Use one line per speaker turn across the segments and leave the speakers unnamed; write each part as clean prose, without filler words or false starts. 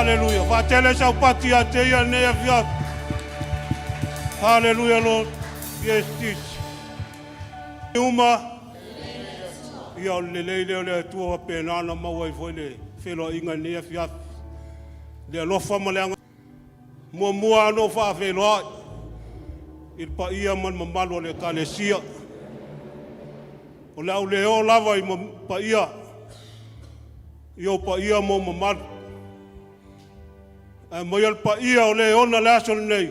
Hallelujah. Vatele sa upati a te ia ne afia. Hallelujah, Lord. Yes, this. Uma. Ia le le tua pena na maua foi le felo inga ne afia. Le lofa malanga. Mua no fa felo. Il pa ia man mamalo le kalesia. O lau leo lava i pa ia. Io pa ia mo mamalo. Moial pa ia o le ona le aso nei.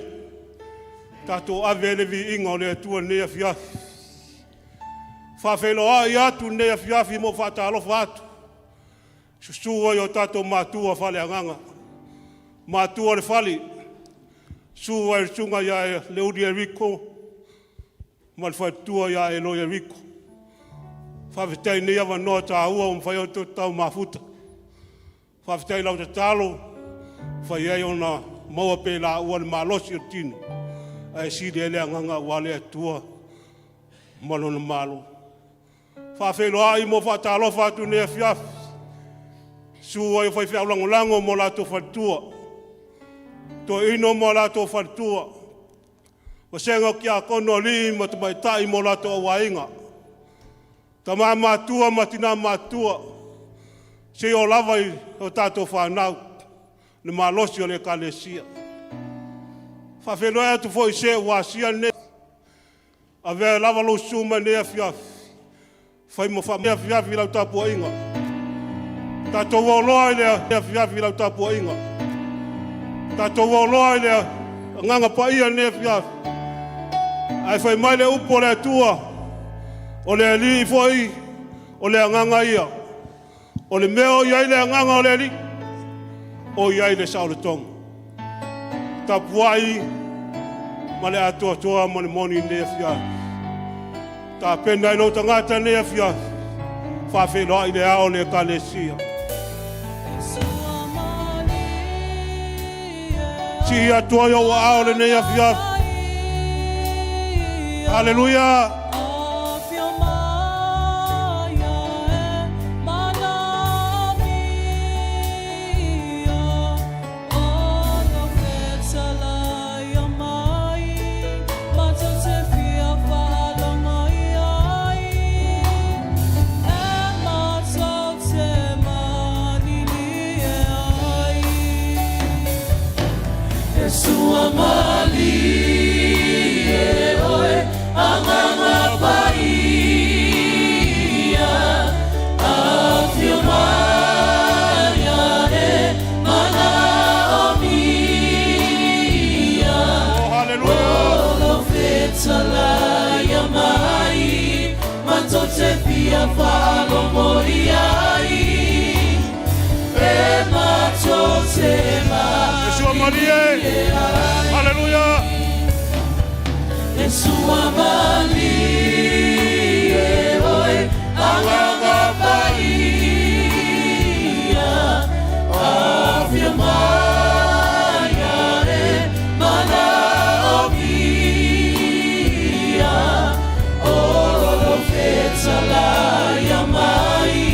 Tato ave le vi inga o le tua nea fiafi. Whawhelo a i atu nea fiafi mo whatalofa atu. Susua i o tato matua whale anganga. Matua le whali. Sua i sunga ia e leuri e riko. Mal whaitua ia e loi e riko. Whawhitai nea wanoa ta ua o mwhai o tau mafuta. Whawhitai lau te talo. Whai ei ona maua pe la ua le malosi o tino. Ai sidi ele anganga wale atua malo na malo. Whawhelo ai mo whatalofa atu nea fiafi. Sua i whai whiaulangolango mo lato whatua. To ino mo lato whatua. Wasenga ki a kono li ma te maitai mo lato a wainga. Ta maa matua ma tina matua. Se o lava i o tato whanau. Le malosi o le kalesia. Whawhelo e atu fo i se wasia ne. A vea lava lo suma nea fiafi. Whai mo wha mea fiafi lau tapua inga. Tato woloa i lea fiafi lau tapua inga. Tato woloa i lea nganga pa ia nea fiafi. Ai whai mai le upo le tua. O le li i fo i. O le nganga ia. O le meo iai le nganga o le li. O iai le sao le tonga. Tapuai. Ma le atua toa ma le moni nea fiafi. Ta pena ino tangata nea fiafi. Whawhelo i le ao le kalesia. Si atua yo wa ao le nea fiafi. Hallelujah. Hallelujah. Yeshua Mali, oi, anganga paia, afia maya e mana omia, olo fetala ya mai,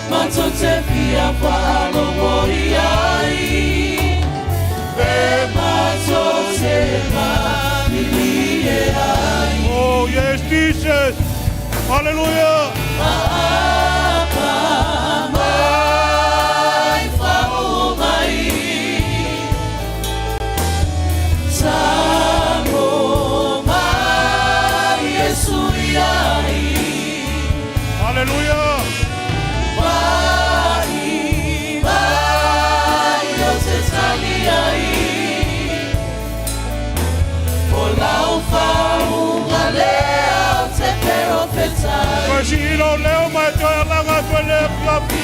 matote pia palo moriai. Oh yes, Jesus. Hallelujah. Hallelujah. Si ilo leo mai toa langa toa leo fiafi.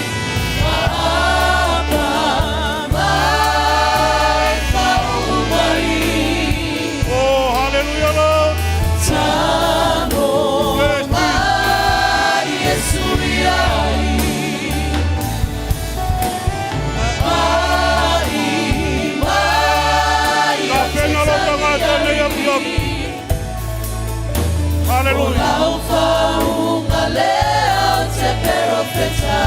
Oh, hallelujah, Lord.
Tano mai Yesuriai. Mai
la pena lo tanga toa leo fiafi. Hallelujah.
Profeta.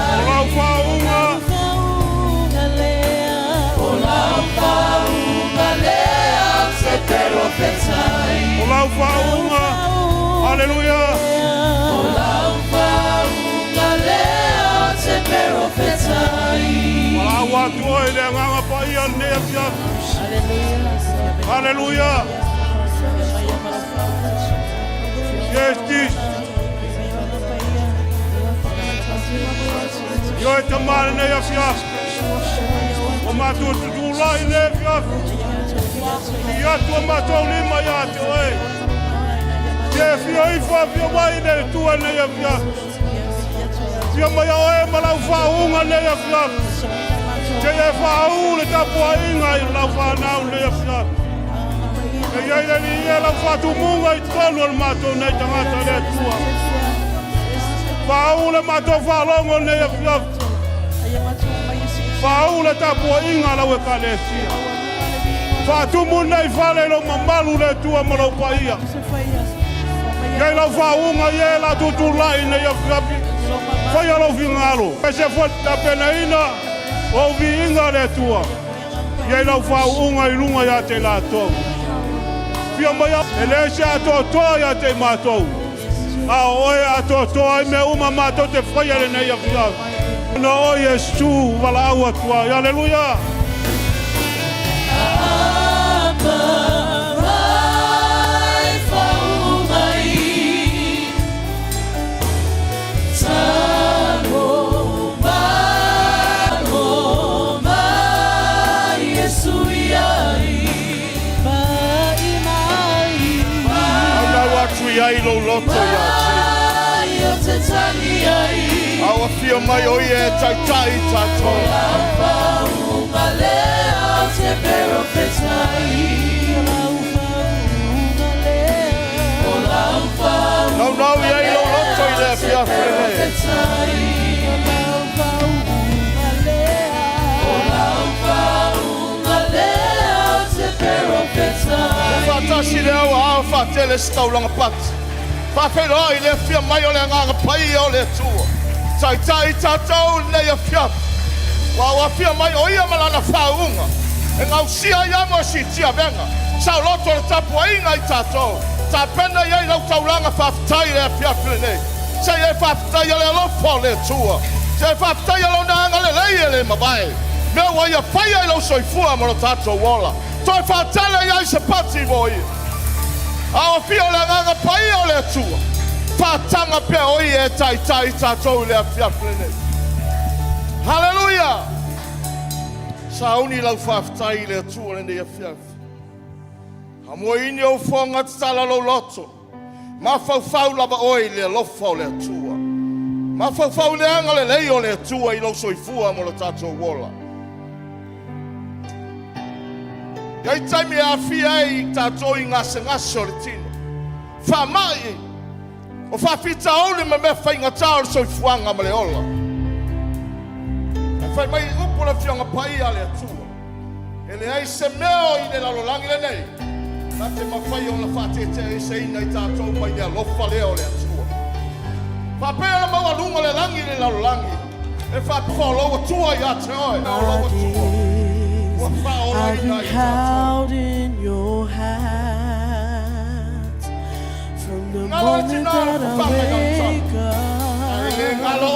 Olá, lau faunga. Haleluya. Malawa tua ile nganga pa ia ne fia. Haleluya. Yes, this. Yo te mal ne fia. O matu tu lai ne fia. Ya tu matu lima ya te oi. Ye fia ifa fia mai ne tu ne fia. Fia mai oi malau faunga ne fia. Te e whau le tapua inga I lau whanau le fia. E iei ni e lau whatu munga I tonu al mato nei tangata le tua. Whau le mato whalongo ne fia. Whau le tapua inga lau e ka le fia. Whatu mun nei whale lo mamalu le tua malau paia. Iei lau whaunga ie la tutulai ne fia. Whai alo fingalo. E se fwata pena ina. O vi inga le tua. Iei lau whaunga I lunga ia te la tau. Pia mai e le se atotoa ia te matou. A oe atotoa I me uma matou te whaia le nei a fia. Na o Yesu wala aua tua. Aleluia. Ai lo loto ya te awa fia mai o ie tai tai tato no ia I lo loto I le fia frene Fatasi le awa fatele staulanga pat Whawhero I le fia mai o le nganga pai o le tua. Tai tai tātou nei a fia. Wa fia mai o ia malana whaunga. E ngau sia ia mo si tia venga. Sau loto le tapua inga I tātou. Tā pena iei lau taulanga whawhtai le fia whine. Se e whawhtai le lofo le tua. Se e whawhtai alo nanga le leie le mawai. Mea wa ia whai ai lau soifua mo le tātou wola. Toi whawtale iei se pati mo ia. Awa fia o le nganga pai o le tua. Patanga pe oi e tai tai tātou le fia whine. Hallelujah. Sauni lau whawhtai le tua le nei fia. Hamo ini o whonga tala lo loto. Ma whau lava oi le lofa o le tua. Ma whau le anga le lei o le tua I lo soifua mo le tātou wola. Iai taimi a fia I tātou I ngase o le tino. Whamai o whawhita ole me whainga tāo soifuanga ma le ola. E whai mai upo le whianga pai a le atua. E le ai se meo I le lalolangi le nei. Na te mawhai o la whatete e se ina I tātou mai le alofa leo le atua. Whapea la maua lunga le langi le lalolangi. E whapolo atua I ate oi.
I've been held in your hands from the moment that I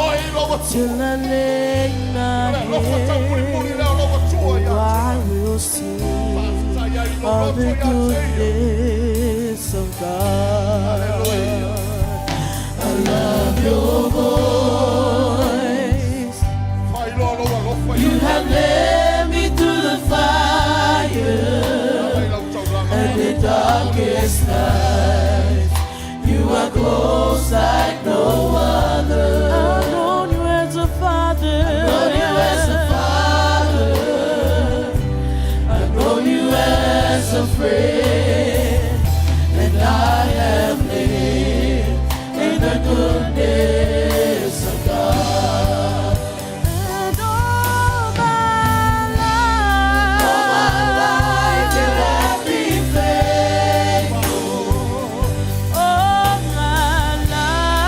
wake up till I lay my head. Oh, I will sing of the goodness of God. I love your voice. You have led me through the fire and the darkest night. You are close like no other. I've known you as a father. I've known you as a father. I've known you as a friend. And I have lived in the goodness of God. And all my life you have been faithful. All my life.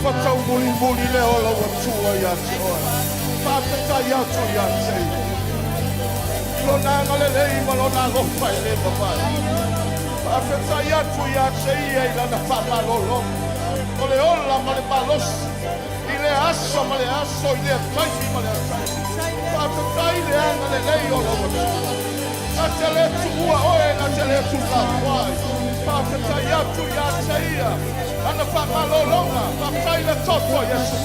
whatau muli le o lau atua ia te oa. Whāpetai atu ia te. Lona ngale lei ma lona lofa i le mawai. Whāpetai atu ia te ia i lana whamalolo. O le ola ma le malosi. I le aso ma le aso i le taimi ma le atai. Whāpetai le anga le lei o lau atua. A te le tuua oe na te le tuka wai. Whāpetai atu ia te ia. Ana whamalolonga. Whāpetai le toto Yesu.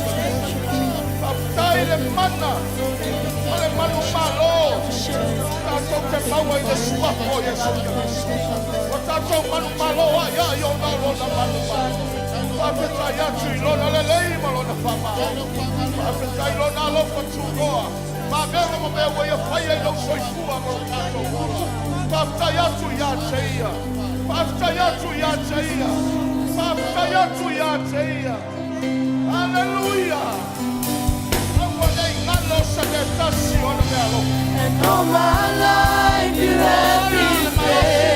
Whāpetai le mana. Ma le manu malo. Tātou te maua i le suapo Yesu. Wa tātou manu malo a ia i o na lona manu malo. Whāpetai atu i lona le lei ma lona whamalo. Whāpetai lona alofa tūroa. Mabega mo mea wea whaia i lau soifua mo tātou wola. Whāpetai atu ia te ia. Whāpetai atu ia te ia. Whāpetai atu ia te ia. Alleluia. Aua nei ngalo sa te tasi o na mea lo.
And all my life you have been faithful.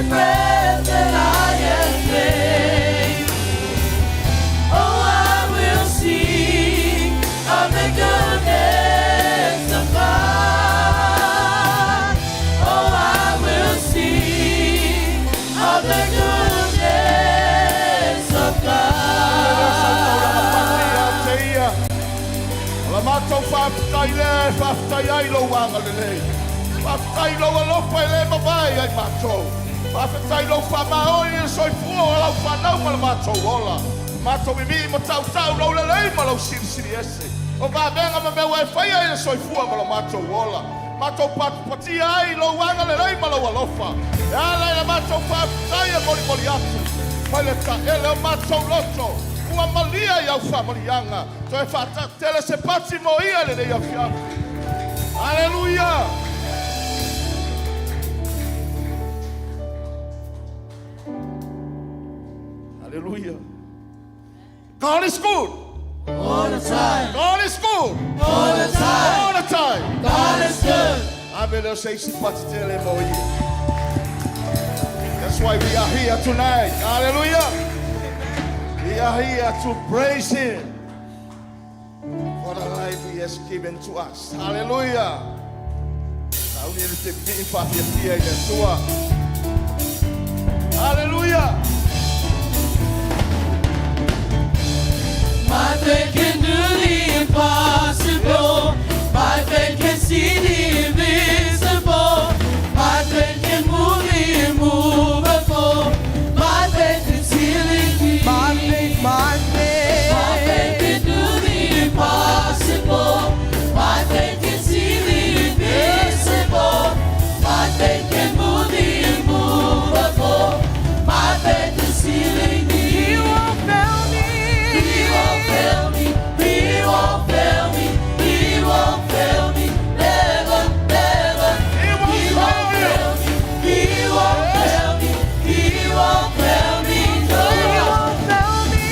Breath that I am made. Oh, I will sing of the goodness of God. Oh, I will sing of the goodness of God.
La matou whāpetai le, whāpetai ai lo wanga le le. Whāpetai lo alofa i le mawai ai matou. Whāpetai lo whamaoi e soifua o lau whanau ma la matou ola. Matou mi mo tau lo le lei ma lau siri ese. O wābenga ma mea wai whaia e soifua ma la matou ola. Matou patia ai lo wanga le lei ma lau alofa. E ala e la matou whāpetai e moli atu. Whaile ta ele o matou loto. Ua malia i au whamalianga. To e whātele se pati mo ia le nei a fiaku. Alleluia! Hallelujah. God is good.
All the time.
God is good.
All the time.
All the time.
God is good.
I better say that's why we are here tonight. Hallelujah. We are here to praise Him for the life He has given to us. Hallelujah. Hallelujah.
My faith can do the impossible. My faith can see the invisible. My faith can move the immovable. My faith is healing me. My faith can do the impossible. My faith can see the invisible. My faith can move the immovable. My faith is healing me. He won't fail me. He won't fail me. He won't fail me. He won't fail me. Never, never. He won't fail me. He won't fail me. He won't fail me. No. He won't fail me.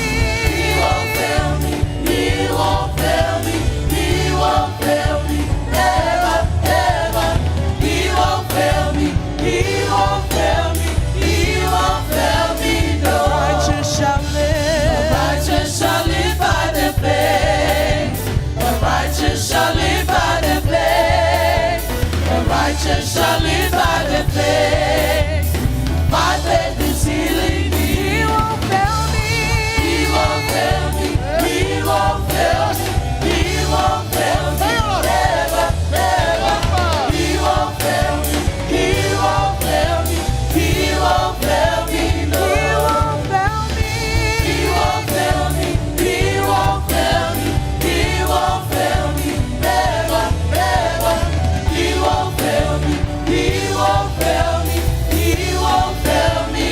He won't fail me. He won't fail me. He won't fail me. Never, never. He won't fail me. He won't fail me. He won't fail me. No. The righteous shall live. The righteous shall live by the faith. The righteous shall live by the faith. The righteous shall live by the faith. My faith is healing me. He won't fail me. He won't fail me. He won't fail me. He won't fail me. Never, never. He won't fail me. He won't fail me. He won't fail me. No. He won't fail me. He won't fail me. He won't fail me. He won't fail me. Never, never. He won't fail me. He won't fail me. He won't fail me.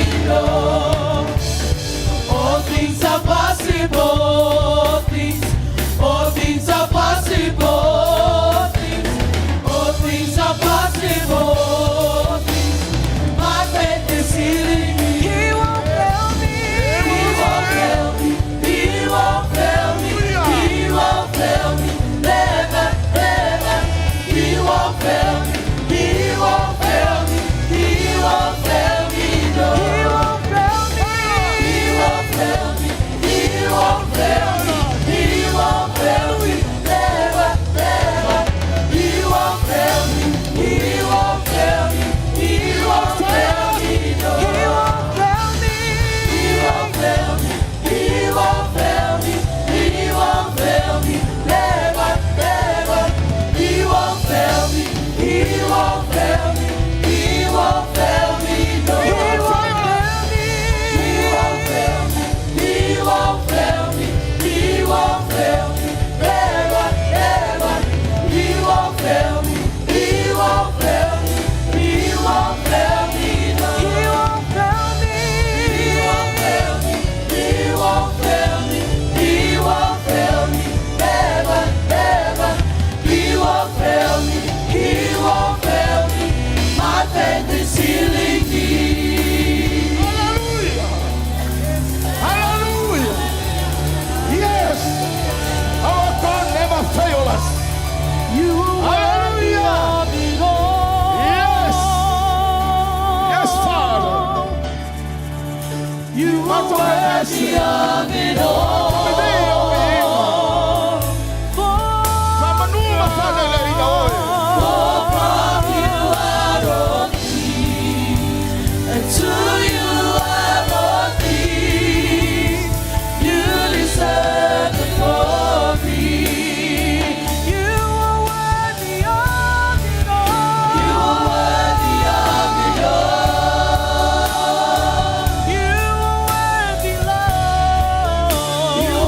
worthy of it all. For from you are all things, and to you are all things. You deserve the glory. You are worthy of it all. You are worthy of it all. You are worthy, Lord. You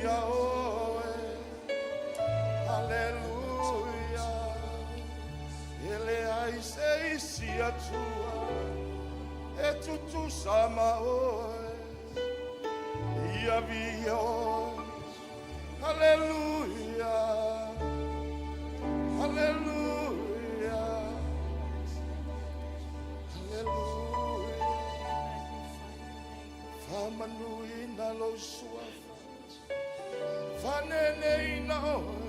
Yahweh, hallelujah. Ele aise sia tua, e tutu sama oe, ia vios, hallelujah, hallelujah, hallelujah. Famanui na lo suafa, fanene ina oe.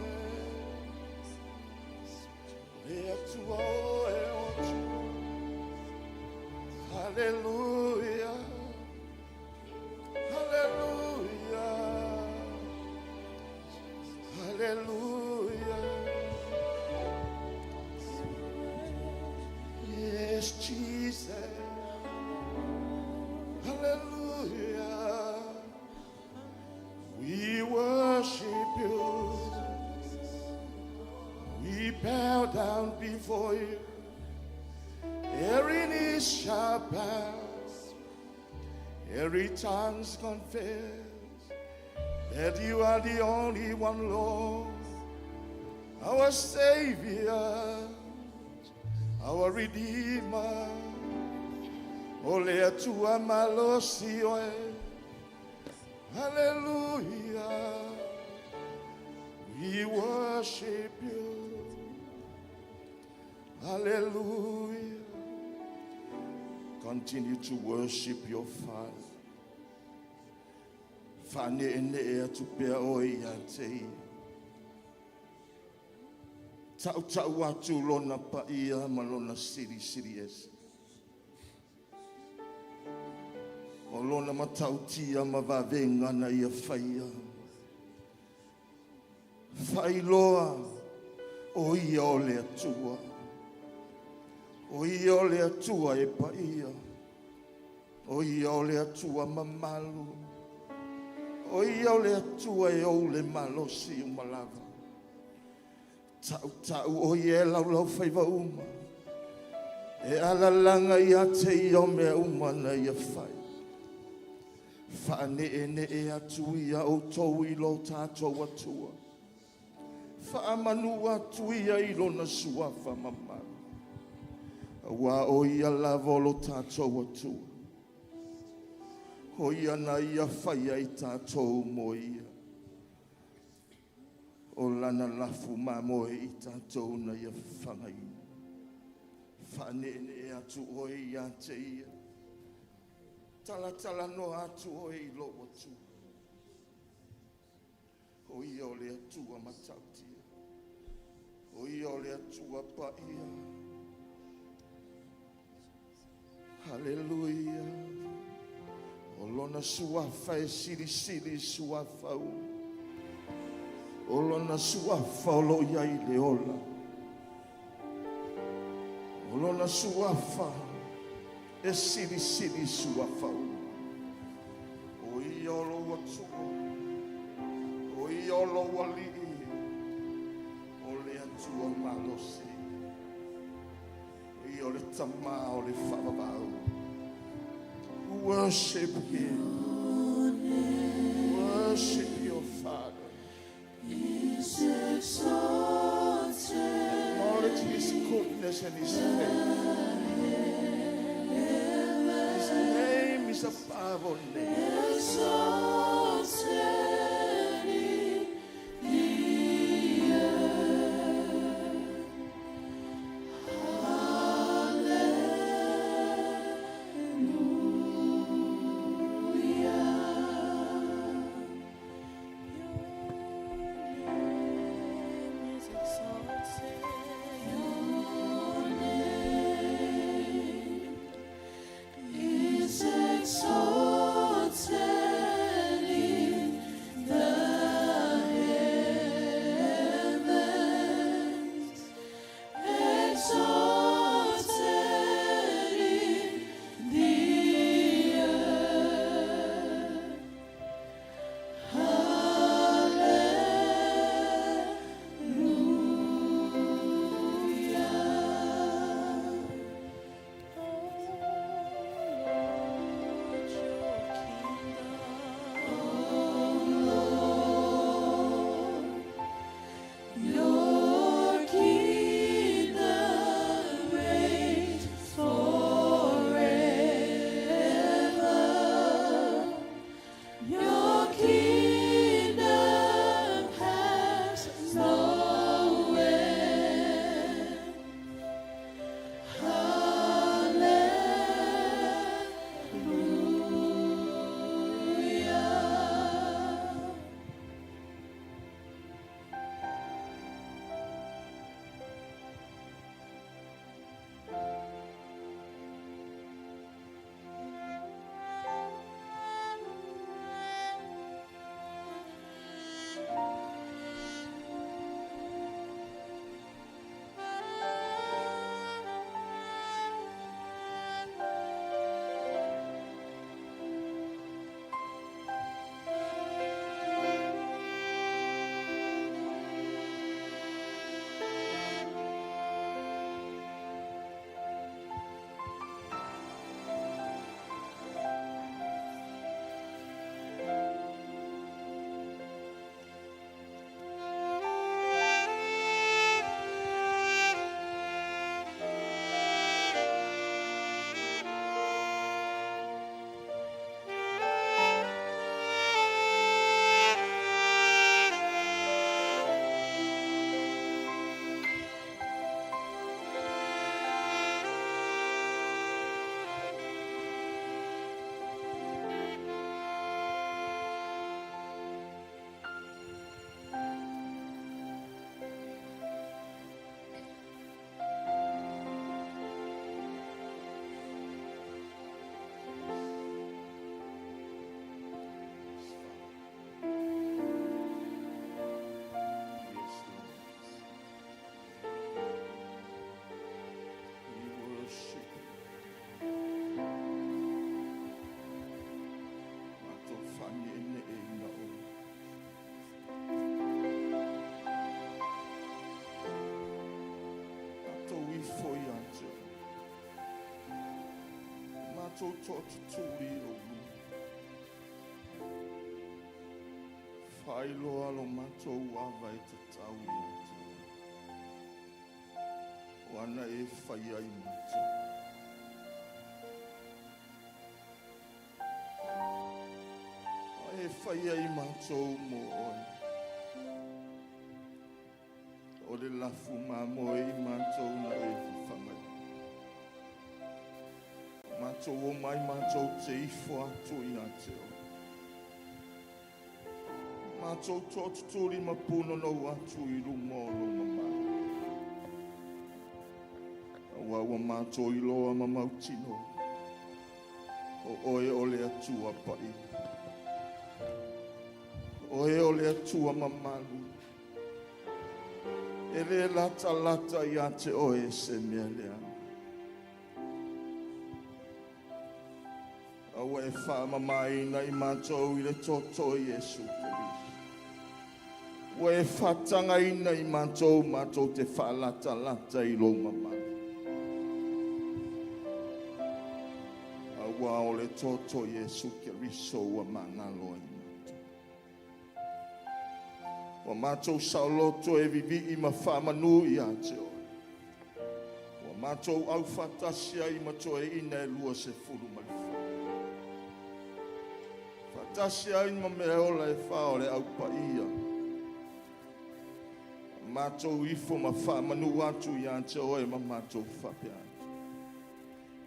Hallelujah, hallelujah, hallelujah. Yes, Jesus, hallelujah. We worship you. We bow down before you. Every knee shall bow, every tongue's confess that you are the only one, Lord, our Savior, our Redeemer. Ole tua malosio, hallelujah. We worship you, hallelujah. Continue to worship your Father. Fane ene ea tupea oi a te. Tau tau atu lona pa ia malona siri esi. O lona matau tia ma vavenga na ia whaia. Whailoa o ia o le atua. O ia o le atua e pa ia. O ia o le atua mamalu. O ia o le atua e o le malosi o malava. Tau tau o ia lau lau whaiva uma. E alalanga ia te ia mea uma na ia whai. Whane e ne e atu ia o tau i lo tātou atua. Whaamanu atu ia i lona suafa mamalu. Wa o ia lavolo tātou atua. Ho ia na ia whaia i tātou mo ia. O lana lafu mamoe i tātou na ia whangai. Whane e atu o ia te ia. Tala tala no atu o i lo atu. O ia o le atua matautia. O ia o le atua pa ia. Hallelujah. Olona suafa e siri siri suafa u. Olona suafa olo yai leola. Olona suafa e siri siri suafa u. O iolo watu. O iolo wali. Ole atua malosi. O le tama o le whawabau. Worship him. Worship your Father.
He's exalted.
Acknowledge his goodness and his faithfulness. His name is above all names.
Exalted in the earth. Exalted in
mātou tōtu tūri o lu. Whai loa lo mātou awai te tau i atu. Wana e whai ai mātou. E whai ai mātou mo oi. O le lafu mā mo i mātou na e whangai. Mātou o mai mātou te ifo atu i ateo. Mātou tōtu tūri mapuno no atu i rungo lo mamai. Awa mātou i loa mamautino. O oe o le atua pai. Oe o le atua mamalu. E le lata i ate oe se mea lea. Awa e whamamaina i mātou i le toto i Jesu Christ. Wa e whatanga ina i mātou te whalata i lo mamalu. Awa o le toto i Jesu Christ wa mangalo i. Wa mātou sauloto e vivi i ma whamanu i ate oi. Wa mātou au whatasia i mato e ina e lua se furu mai wha. Whatasia i ma mea ola e wha o le au pa ia. Mātou ifo ma whamanu atu i ate oi ma mātou whapea.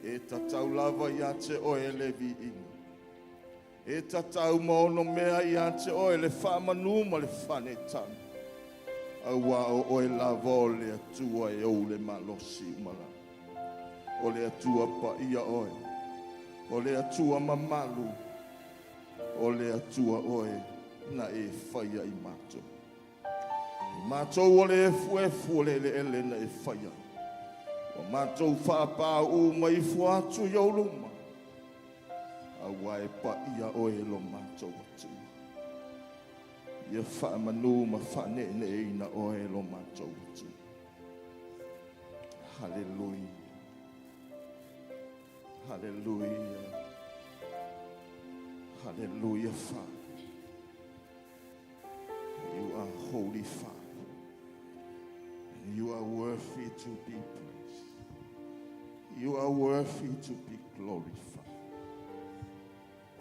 E tatau lava i ate oi e levi ina. E tatau maono mea i ate oe le whamanu ma le whane tanu. Aua o e lava o le atua e ou le malosi umala. O le atua pa ia oe. O le atua mamalu. O le atua oe na e whaia i mātou. I mātou o le efu o le ele na e whaia. O mātou whapā u mai fuatu i auluma. Awa e pa ia oe lo mātou atu. Ia whaamanu ma whane ne ina oe lo mātou atu. Hallelujah. Hallelujah. Hallelujah, Father. You are holy, Father. And you are worthy to be praised. You are worthy to be glorified.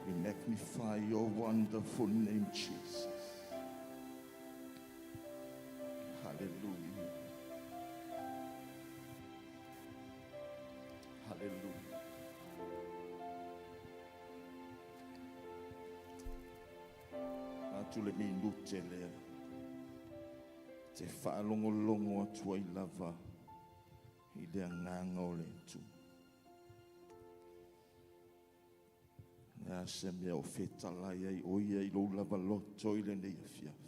We magnify your wonderful name, Jesus. Hallelujah. Hallelujah. Atu le minute lea. Te whaalongolongo atua I lava. I le anganga o le tu. Nea se mea o whetalai ai oia I lo lava loto I le nei a fiaf.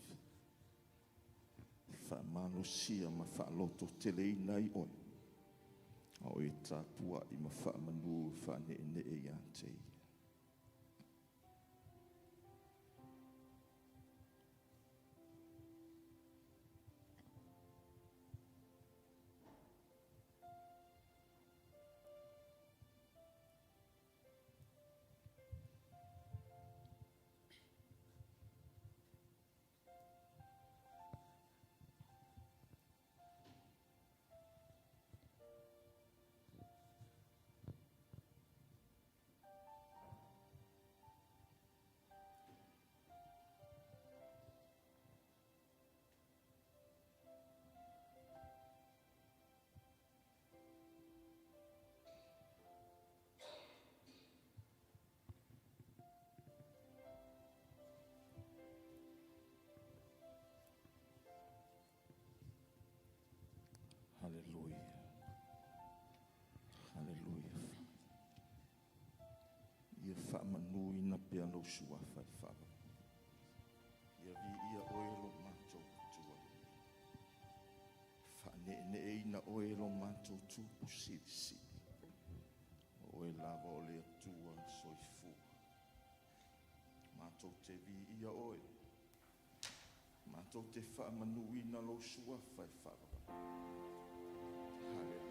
Whamano sia ma whaaloto tele I nei oi. O e tāpua I ma whamanu whane ne e iantei. Hallelujah. Hallelujah. Ia whamanu ina pia no sua whai whawa. Ia vi ia oelo mātou tua. Whane ne eina oelo mātou tūpu sirisi. Oe lava o lea tua soifu. Mātou te vi ia oe. Mātou te whamanu ina lo sua whai whawa. Hallelujah.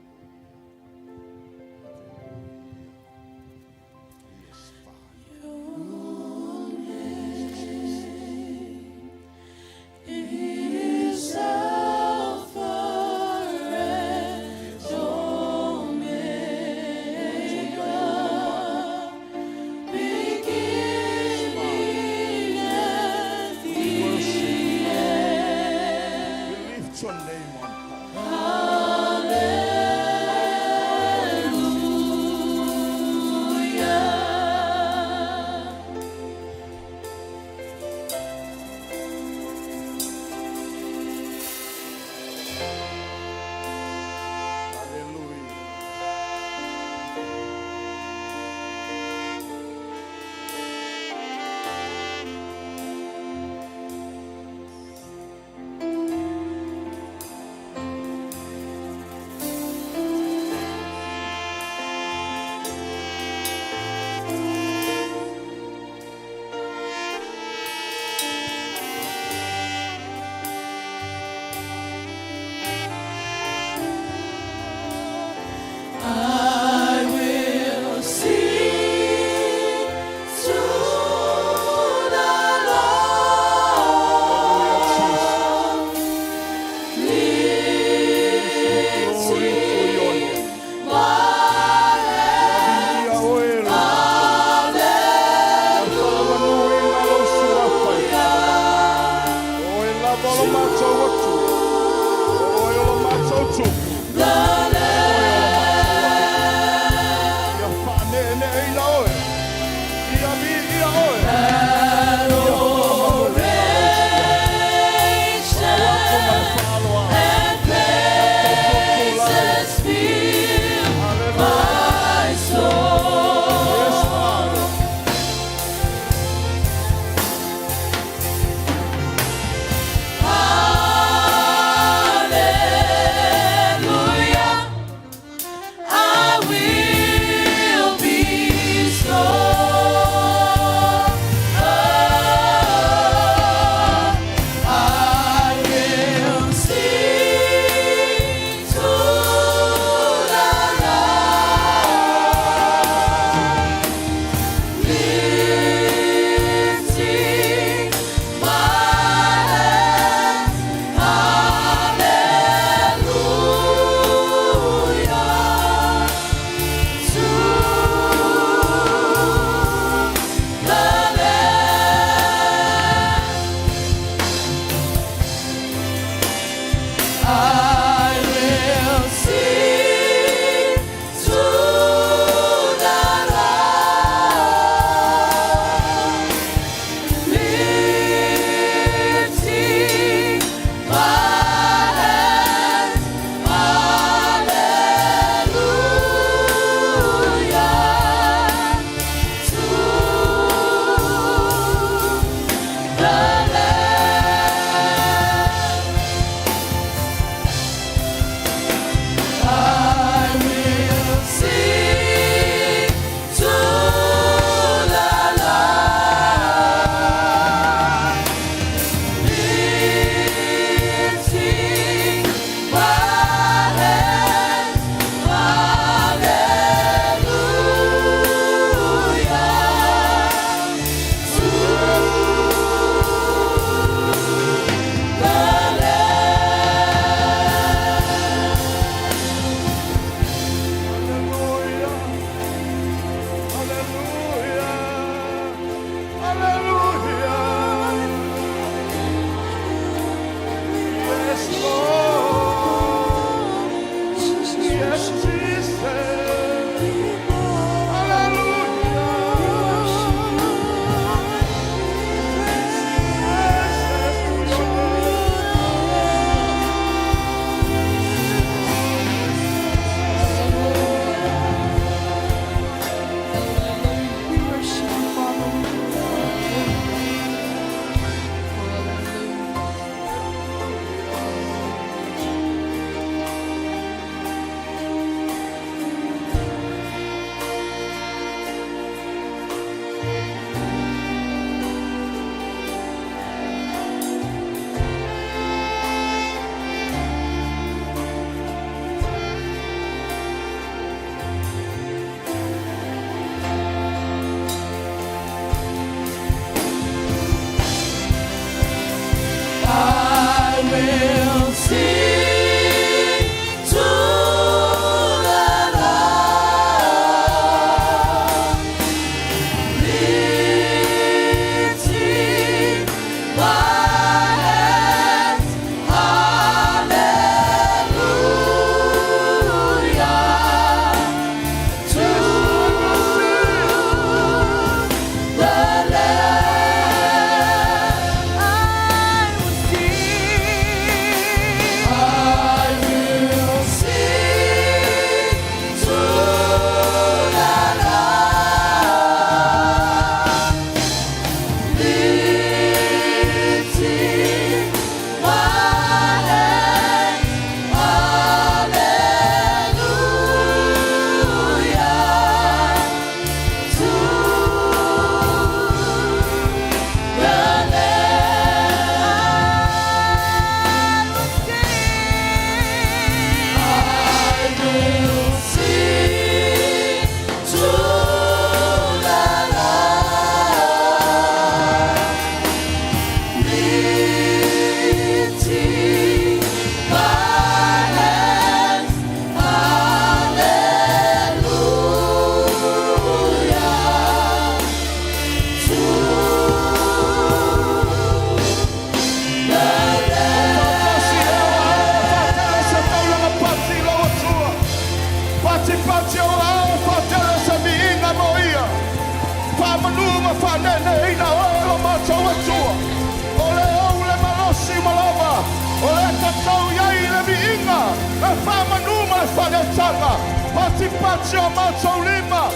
patio mātou lima.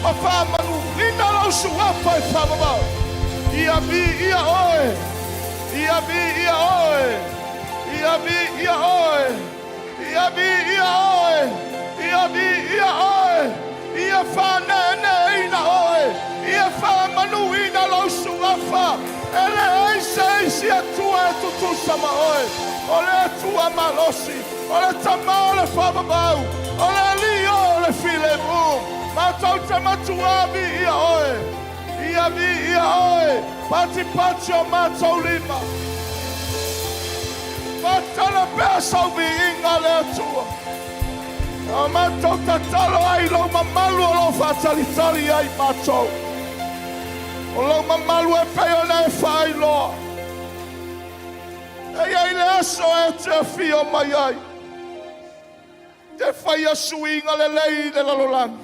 Ma whamanu, ina lau suapa e whamamau. Ia mi, ia oe. Ia mi, ia oe. Ia mi, ia oe. Ia mi, ia oe. Ia mi, ia oe. Ia whanene ina oe. Ia whamanu ina lau suapa. Ele eise eisi atua e tutusa ma oe. Ole atua malosi. Ole tama ole whamamau. Ole li ole file mu. Matau te matuavi ia oe. Ia mi ia oe. Pati pati o matau lima. Matala pea sauvi inga le atua. O matau tatalo ai lau mamalu o lau fatalitali ai matau. O lau mamalu e peo na e whai loa. E ai le aso e te fio mai ai. Te whai asu inga le lei le lalolangi.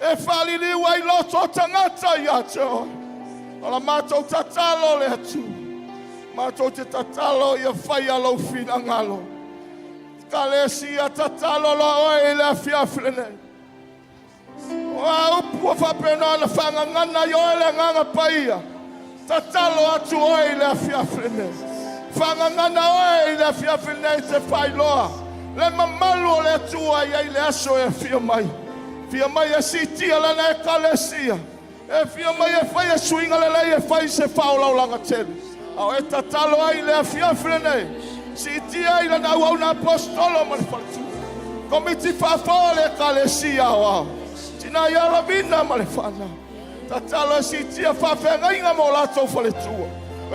E whali liu ai loto tangata i ato. O la mātou tatalo le atu. Mātou te tatalo i a whai alo whina ngalo. Ka le si a tatalo la oe le a whiawhine. O a upu a whapena na whanga ngana i oe le nganga paia. Tatalo atu oe le a whiawhine. Whanga ngana oe le a whiawhine te whai loa. Le mamalu o le atua i le aso e whia mai. Fia mai e sitia lana e kalesia. E fia mai e whai e suinga le lei e whai se whaulau langa tele. Au e tatalo ai le a fia frene. Sitia i lana au na apostolo mani whatu. Komiti whawhao le kalesia au. Tina i ala vina mani whana. Tatalo e sitia whawhenga inga mo lato whale tua.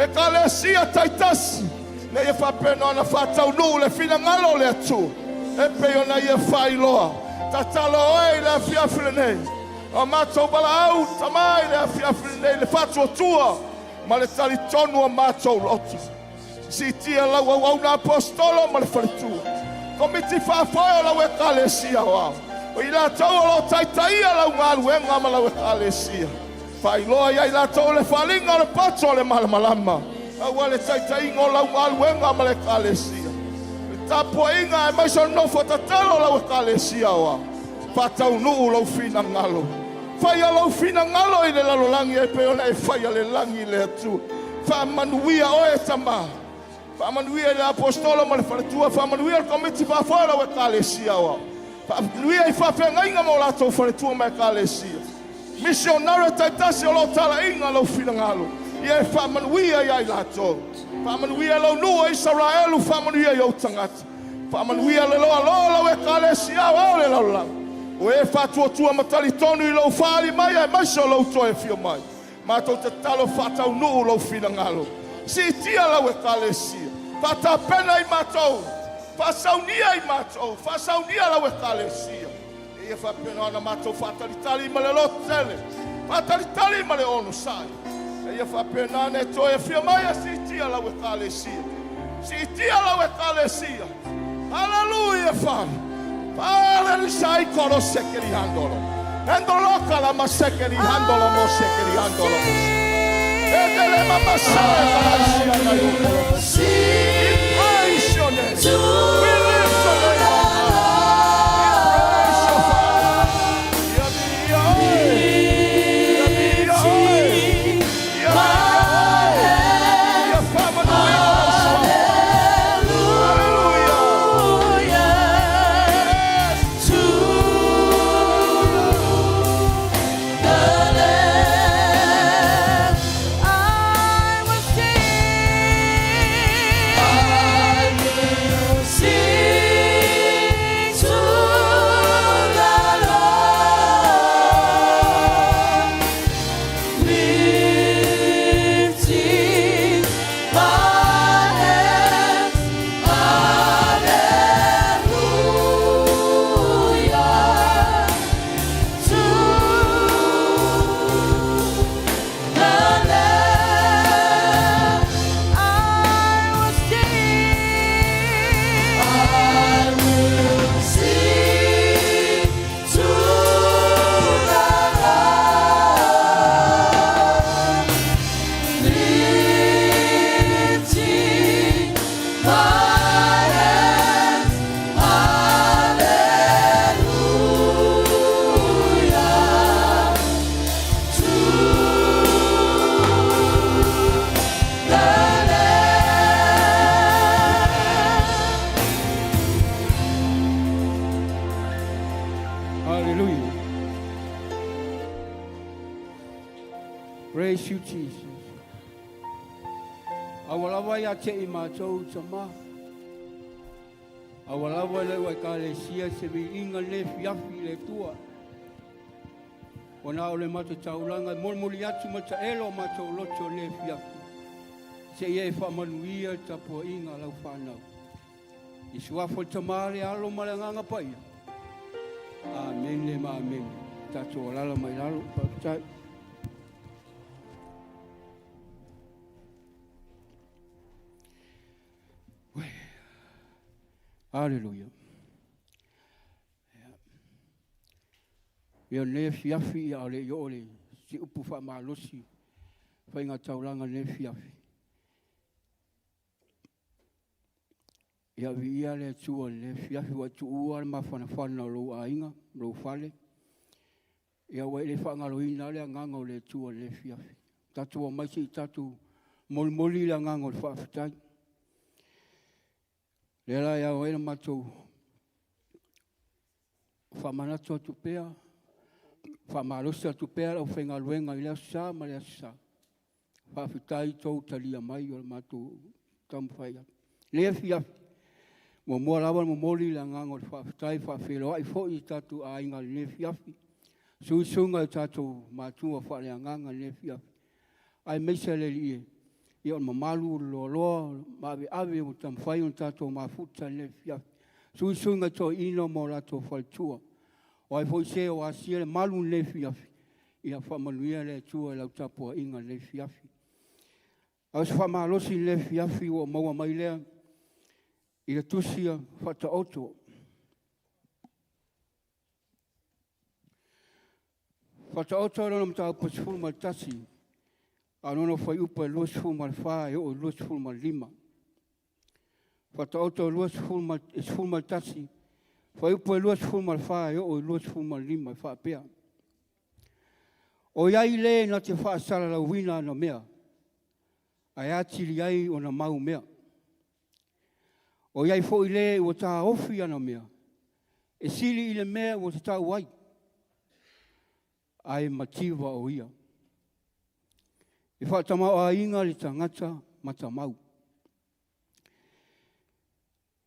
E kalesia taitasi. Ne e whapeno na whatau nu le fina ngalo le atu. E peo na i e whai loa. Tatalo oi le fiafrene. O matou bala au tamai le fiafrene le fatu tua. Ma le tali tonu o matou lotu. Si tia lau au na apostolo ma le faletua. Komiti whawhai lau e kalesia wau. O i la tau o lo taitaia lau ngalu e ngama lau e kalesia. Whai loa iai la tau le whalinga le pato le malamalama. Au le taitainga o lau ngalu e ngama le kalesia. Tapo inga e mai son no fatatalo lau kalesia wa. Patau nuu lau fina ngalo. Faya lau fina ngalo i le lalo langi e peona e faya le langi le atu. Fa manuia o e tama. Fa manuia le apostolo ma le faletua. Fa manuia le komiti fa fora lau kalesia wa. Fa manuia i fa fenga inga mo lato faletua ma kalesia. Missionare taitasi o lau tala inga lau fina ngalo. Ie fa manuia i ai lato. Whamanuia lau nua Israelu, whamanuia i au tangata. Whamanuia le loa loa e kalesia o le lau lau. O e whatua tua matali tonu i lau whaali mai e maiso lau toe fio mai. Mātou te talo whatau nuu lau whina ngalo. Si tia lau e kalesia. Whata pena i mātou. Whasaunia i mātou. Whasaunia lau e kalesia. E whapena ana mātou whatalitali ma le lotele. Whatalitali ma le ono sai. E whapena ne toe fio mai a si tia lau e kalesia. Si tia lau e kalesia. Hallelujah, Father. Padre, sai coro sekeri handolo. Handolo kala ma sekeri handolo mo sekeri handolo. E dele mama sai kalesia na yoko. We praise your name. We lift your name.
See
Praise you, Jesus. Awalawa ya te I mātou tama. Awalawa le wai ka le sia se mi inga le fiafi le tua. Wana o le mata taulanga molmoli atu mata elo mātou loto le fiafi. Se ie whamanuia tapo inga lau whanau. I suafo tamare alo malanganga pai. Amen le ma amen. Tato alala mai lalo pakutai. Hallelujah. Ia ne fiafi ia ole yo ole si upu fa malosi fa inga taulanga ne fiafi. Ia vi ia le tua le fiafi wa tu ua ma fana fana lo ainga lo fale. Ia wa le fa ngalo ina le nganga le tua le fiafi. Tatu mai si tatu molmoli la nganga fa fitai. Lela ya wena matou fa manato tu pea fa malosa tu pea o fenga luenga ile sa male sa fa fitai to talia mai o matou tam faia le fia mo mo lava mo moli la ngango fa fitai fa felo ai fo I tatu a inga le fia su sunga tatu matua fa le nganga le fia ai mesele ie Ia mamalu lo mawe ave o tamwhai o tato mafuta le fia. Suisunga to ino mo lato whaitua. O ai fo se o asia le malu le fia. Ia whamanuia le tua lau tapua inga le fia. Aus whamalosi le fia o maua mai lea. Ia tusia whata oto. Whata oto rana mtau pasifuru maltasi. Anono fai upa luas fulmal fai o luas fulmal lima. Fata auto luas fulmal tasi. Fai upa luas fulmal fai o luas fulmal lima fa pea. O iai le na te fa sala la wina na mea. Ai atili ai o na mau mea. O iai fo ile o ta ofi ana mea. E sili ile mea o ta wai. Ai mativa o ia. I whatamau a inga li tangata matamau.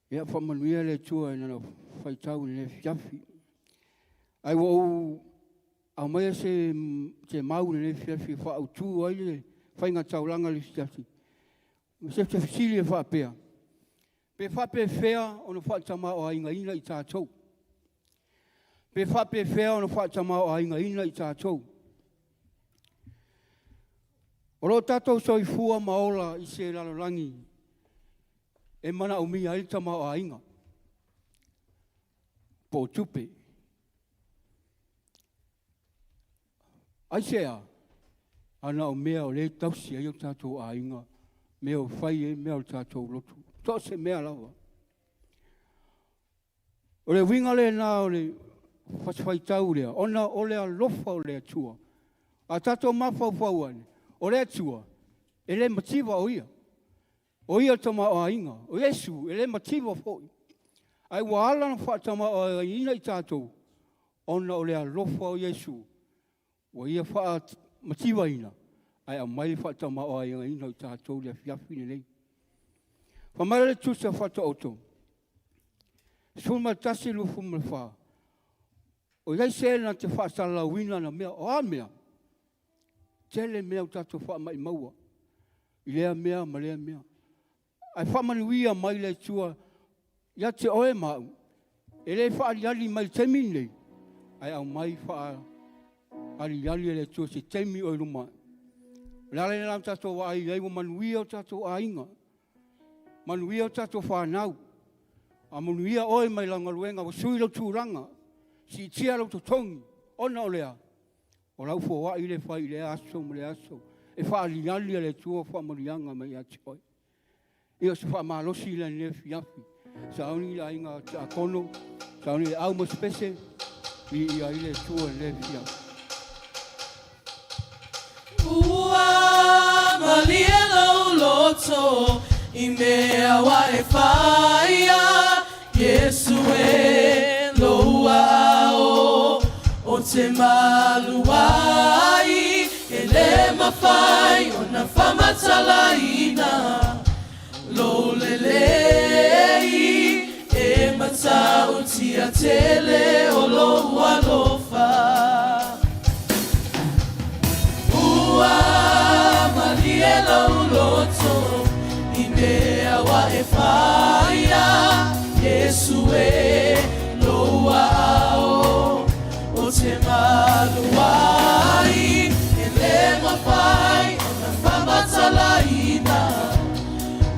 Ia whamanuia le tua nana whaitau le fiafi. Ai wau au mai se mau le fiafi whaau tū ai le whainga taulanga le fiafi. Se te fisili e whapea. Pe whape whea o na whatamau a inga ina I tātou. Pe whape whea o na whatamau a inga ina I tātou. O lo tātou soifua maola I se lalolangi e mana o mia I tamau a inga. Po tupe. Ai sea, ana o mea o le tausi ai o tātou a inga, mea o whai e mea o tātou lotu. Tō se mea lawa. O le winga le nā o le whaswhaitau lea, ona o lea lofa o lea tua. A tātou mawhau ane. O le tua, e le mativa o ia. O ia tama o inga. O Yesu, e le mativa foi. Ai waala na whaatama o ina I tātou. Ona o lea lofa o Yesu. O ia wha mativa ina. Ai a mai whaatama o ina I tātou lea fiafine nei. Whamara le tusa whata oto. Suma tasi lufu mwha. O iai se na te whaasala wina na mea o a mea. Tele mea o tato wha mai maua. I lea mea, ma lea mea. Ai whamanuia mai le tua. Ia te oe mau. E le wha aliali mai temi nei. Ai au mai wha aliali le tua se temi o ruma. Lale lam tato wa ai leiwa manuia o tato a inga. Manuia o tato whanau. A manuia oe mai langa luenga wa sui lau tūranga. Si tia lau totongi. Ona o lea. O lau fo wa ile fa ile aso mle aso. E fa aliali le tua fa marianga mai ati oi. Ia se fa malosi le ne fiafi. Sauni la inga ta kono. Sauni au mo spese. Ia ile tua le fiafi.
Ua malielo loto I mea wa e whaia Yesu e loa o te maluai e le mafai ona famatalaina lo lelei e matau tia tele o lo alofa ua maliela uloto inea wa e faia Yesu e loa ao o te maluai e le mawhai o na whamatalaina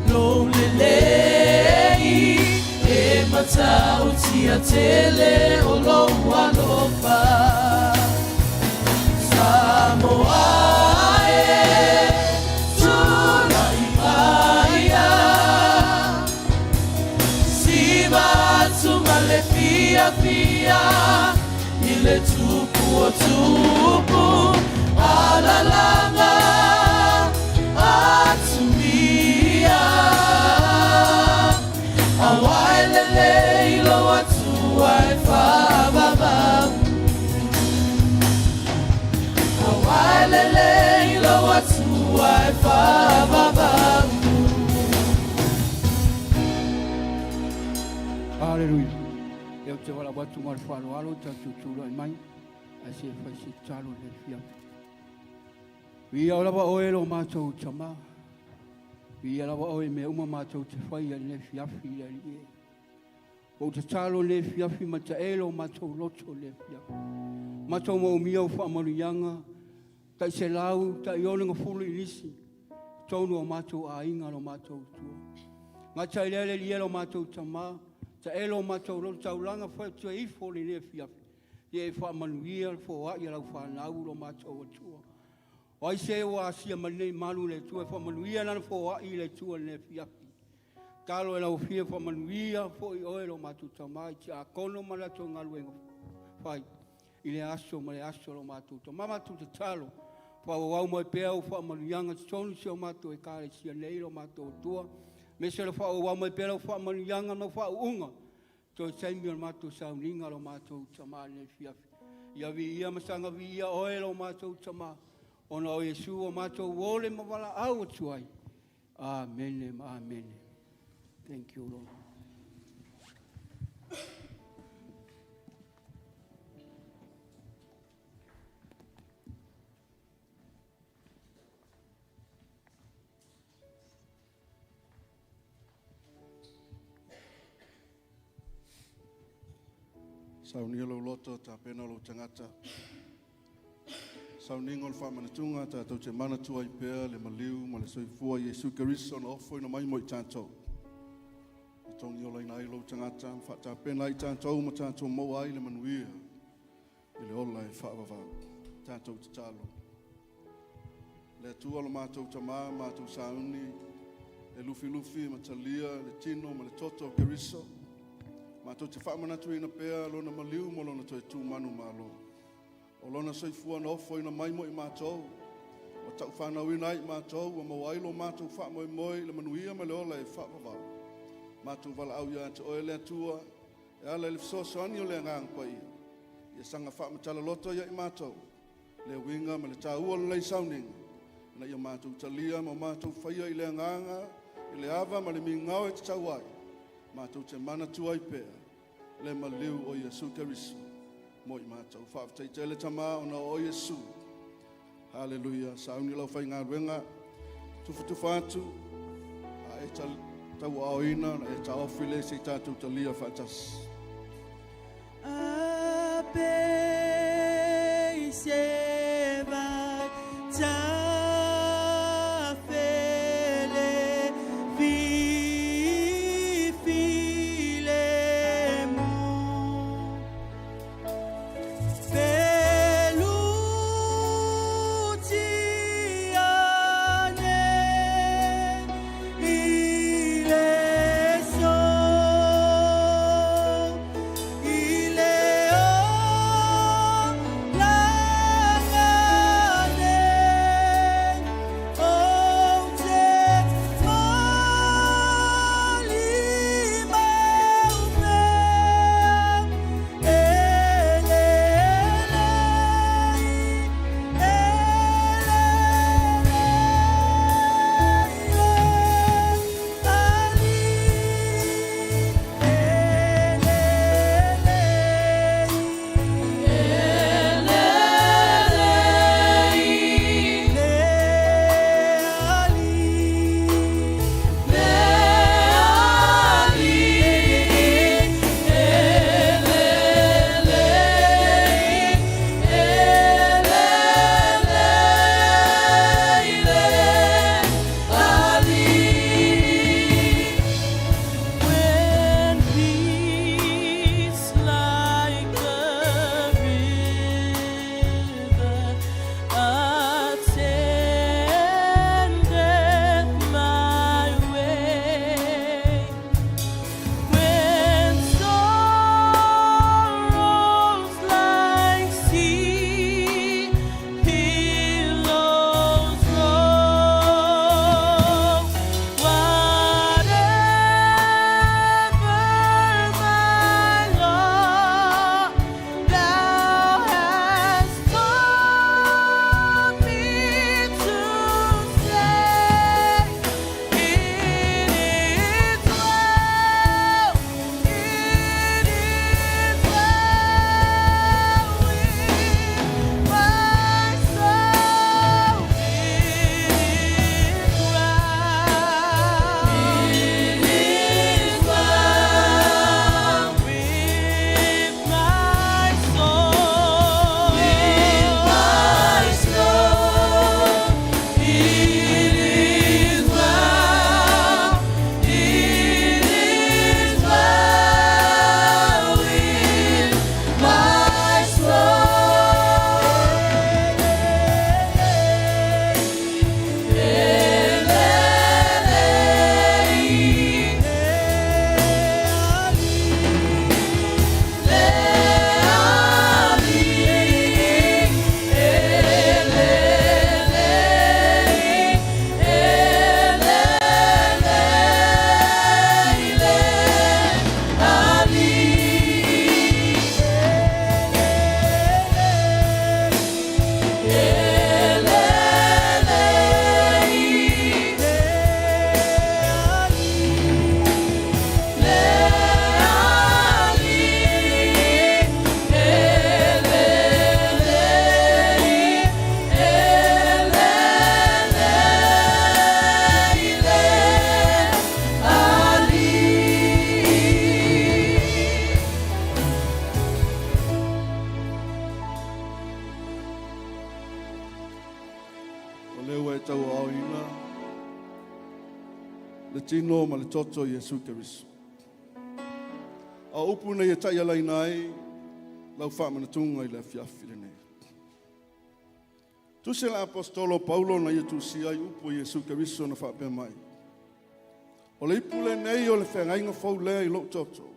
lo lelei e matau tia tele o loa lofa Samoa e tula i maia Siva tuma le fia fia I le tupu o tupu alalanga atumia Awai lele ilo atua e whababau Awai lele ilo atua e whababau
Hallelujah. Eu te wala watu mar whalo alo ta tuturo i mai. A se whai se talo le fia. Ia olawa oe lo mātou tama. Ia olawa oe me uma mātou te whai a le fiafi le rie. O te talo le fiafi ma te elo mātou loto le fiafi. Mātou mau miau whaamaru yanga. Tai se lau, tai olinga fulu i nisi. Tonu o mātou a inga lo mātou tua. Ngā tai lele li elo mātou tama. Ta elo mātou lo taulanga whai tua i foli le fiafi. Ie e whaamanuia fo a i lau whanau lo mātou atua. O ai se o asia manei malu le tua whaamanuia nana fo a i le tua le fiafi. Talo e lau fia whaamanuia fo i oe lo mātou tamai. Ti a kono malato ngaluenga whai. I le aso ma le aso lo mātou tamai. Mātou te talo. Wha wau mai pēo whaamanuianga tonu si o mātou e kāre sia nei lo mātou atua. Me se le whao wau mai pēo whaamanuianga no whao unga. Toi taimi o mātou Sauniga lo mātou tama le fiafi. Ia vi ia masanga vi ia oe lo mātou tama. Ona o Yesu o mātou wole mawala au atuai. Amen, amen. Thank you, Lord.
Sauniga lo loto ta pena lo tangata. Sauniga lo whamanatunga ta tau te mana tua I pēr le maliu ma le soifua Yesu Keriso na ofo ina mai mo I tātou. I tongi ola ina ai lo tangata, ta pena I tātou ma tātou mo ai le manuia. I le ola e whaavavau, tātou te talo. Le atua lo mātou tamā, mātou sauni, e lufi lufi ma talia, le tino ma le toto Keriso. Mātou te whaamanatu ina pēr lona maliu mo lona toi tū manu mālo. O lona soifua na ofo ina mai mo I mātou. O tau whanau ina I mātou, o mawailo mātou whaamoi moi, le manuia ma le ola e whaapavau. Mātou wala au ia te oe le atua, e ala le fisosoani o le ngang pa ia. Ia sanga whaamatala loto ia I mātou. Le winga ma le tāua le lei Sauniga. Na ia mātou talia ma mātou whaia I le nganga, I le ava ma le mingau e te tauai. Mātou te mana tua I pēr, le maliu o Yesu Keriso. Mo I mātou whaaftai tele tamā ona o Yesu. Hallelujah. Sauni lau whai ngā ruenga, tufutufa atu, a e tau aoina, e ta ofile se tātou talia whaatas.
Ape se vai
O leo e tau au ina. Le tino ma le toto Yesu Keriso. A upu nei e tai alai nai, lau whamana tunga I le fiafi le nei. Tu se la apostolo Paulo na ia tu si ai upu Yesu Keriso na whapea mai. O le ipu le nei o le whengainga fau lea I lo toto.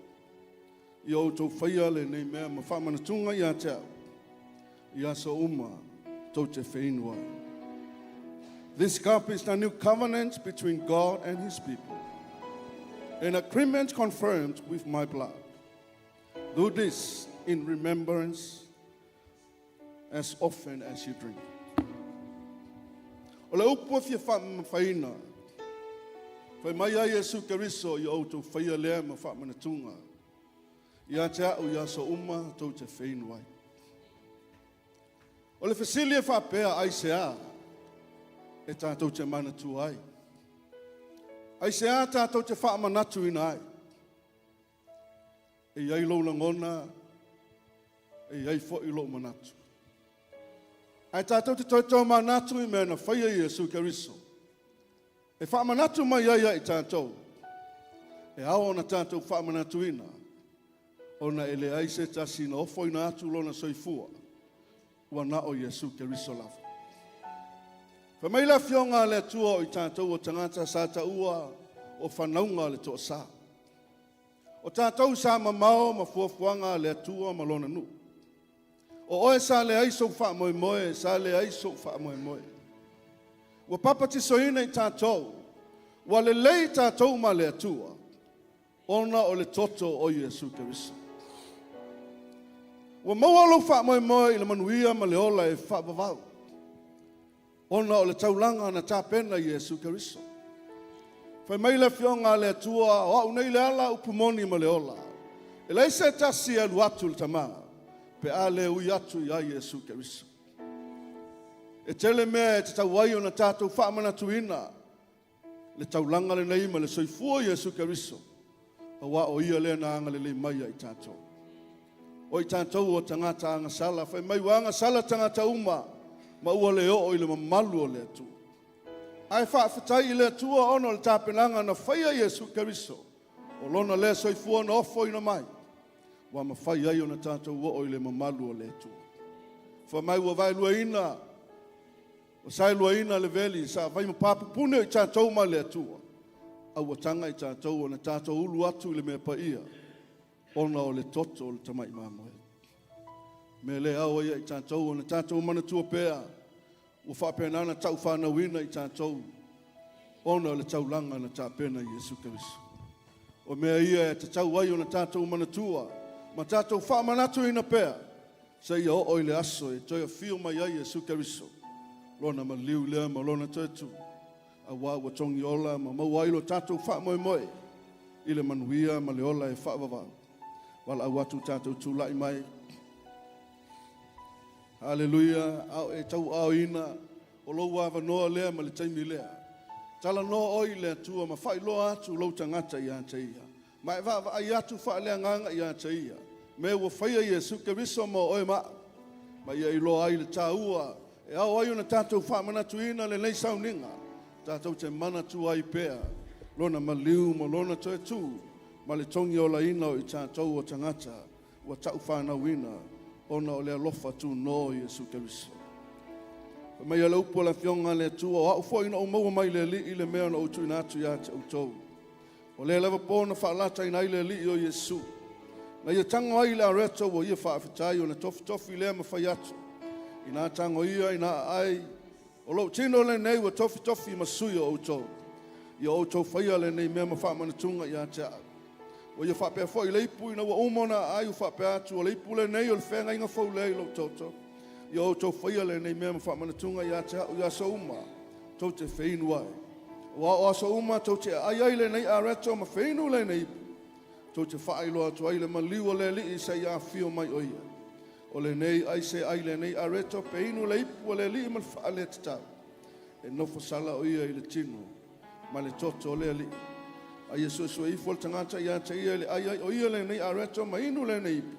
I o tau whaia le nei mea ma whamana tunga I a te au. I a so uma tau te whainu ai. This cup is the new covenant between God and his people. An agreement confirmed with my blood. Do this in remembrance as often as you drink. O le upu fia whaina. Whai mai ai Yesu Keriso I o tau whaia lea ma whamana tunga. I a te au I a so uma tau te whainu ai. O le whasilia whapea ai se a. E tātou te manatu ai. Ai se a tātou te whaamanatu ina ai. E iai lo langona, e iai fo I lo manatu. Ai tātou te toitau manatu I mea na whaia Yesu Keriso. E whaamanatu mai ai tātou. E ao na tātou whaamanatu ina. Ona ele ai se tasi na ofo ina atu lona soifua. Ua na o Yesu Keriso lava. Whamai la fionga le tua o I tātou o tangata sa ta ua o whanaunga le toa sa. O tātou sa mamao ma fuafuanga le tua ma lona nu. O oe sa le aiso wha moe moe, sa le aiso wha moe moe. Wa papati soina I tātou, wa le lei tātou ma le tua, ona o le toto o Yesu Keriso. Wa maua lo wha moe moe I le manuia ma le ola e wha vavau. Ona o le taulanga na tāpena Yesu Keriso. Whai mai le fionga le tua, o au nei le ala upumoni ma le ola. E lei se tasi alu atu le tamaa, pe a le ui atu I a Yesu Keriso. E tele mea e te tauai o na tātou whaamanatu ina, le taulanga le nei ma le soifua Yesu Keriso, a wa o ia le na anga le mai I tātou. O I tātou o tangata anga sala, whai mai wanga sala tangata uma, ma ua le o I le mamalu o le atu. Ai whaafatai I le atua ono le tāpenanga na whaia Yesu Keriso, o lona le soifua na ofo ina mai, wa ma whai ai o na tātou o I le mamalu o le atua. Wha mai ua vai lua ina, o sai lua ina le veli, sa vai ma papu pune I tātou ma le atua, a ua tanga I tātou o na tātou ulu atu I le mea paia, ona o le toto o le tamai mamoe. Me le au ia I tātou o na tātou manatua pēa, ua whapenana tau whanauina I tātou, ona o le taulanga na tāpena Yesu Keriso. O mea ia e te tau ai o na tātou manatua, ma tātou whamanatu ina pēa, sa ia o le aso e toi a whio mai ai Yesu Keriso, lona ma liu lea ma lona tōtu, a wā ua tongi ola ma mauailo tātou whamoe moe, I le manuia ma le ola e whaavavau. Wala au atu tātou tūlai mai. Hallelujah, au e tau au ina, o lou awa noa lea ma le taimi lea. Tala noa oi lea tua, ma whai loa atu lou tangata I anta ia. Ma e wawa ai atu wha lea nganga I anta ia. Me ua whaia Yesu Keriso ma oe maa. Ma ia I loa ai le tāua, e au ai una tātou wha manatu ina le nei Sauniga. Tātou te manatu ai pēa, lona ma liu ma lona toe tū, ma le tongi o la ina o I tātou o tangata, ua tau whanau ina, ona o le alofa tu no Yesu Keriso. Mai ala upo la fionga le tua, o au fo ina o maua mai le li I le mea na o tu ina atu ia te autou. O le leva pōna whaalata ina I le li o Yesu. Na ia tango ai le areto o ia whaafitai o na tofi lea ma whai atu. Ina tango ia, ina ai, o lo tino le nei wa tofi ma sui o autou. Ia autou whaia le nei mea ma whaamanatunga ia te au. O ia whapea fo I le ipu ina wa umona ai u whapea atu o le ipu le nei o le whenga inga fau le I lo toto. Ia autou whaia le nei mea ma whaamanatunga ia te au ia so uma, tau te whainu ai. O aso uma tau te ai le nei areto ma whainu le nei ipu. Tau te whaelo atu ai le maliu o le li I se ia whio mai o ia. O le nei ai se ai le nei areto pe inu le ipu o le li ma le whaale te tau. E nofo sala o ia I le tino, ma le toto o le li. A Yesu so I fol tangata ia te ia le ai o ia le nei areto ma inu le nei ipu.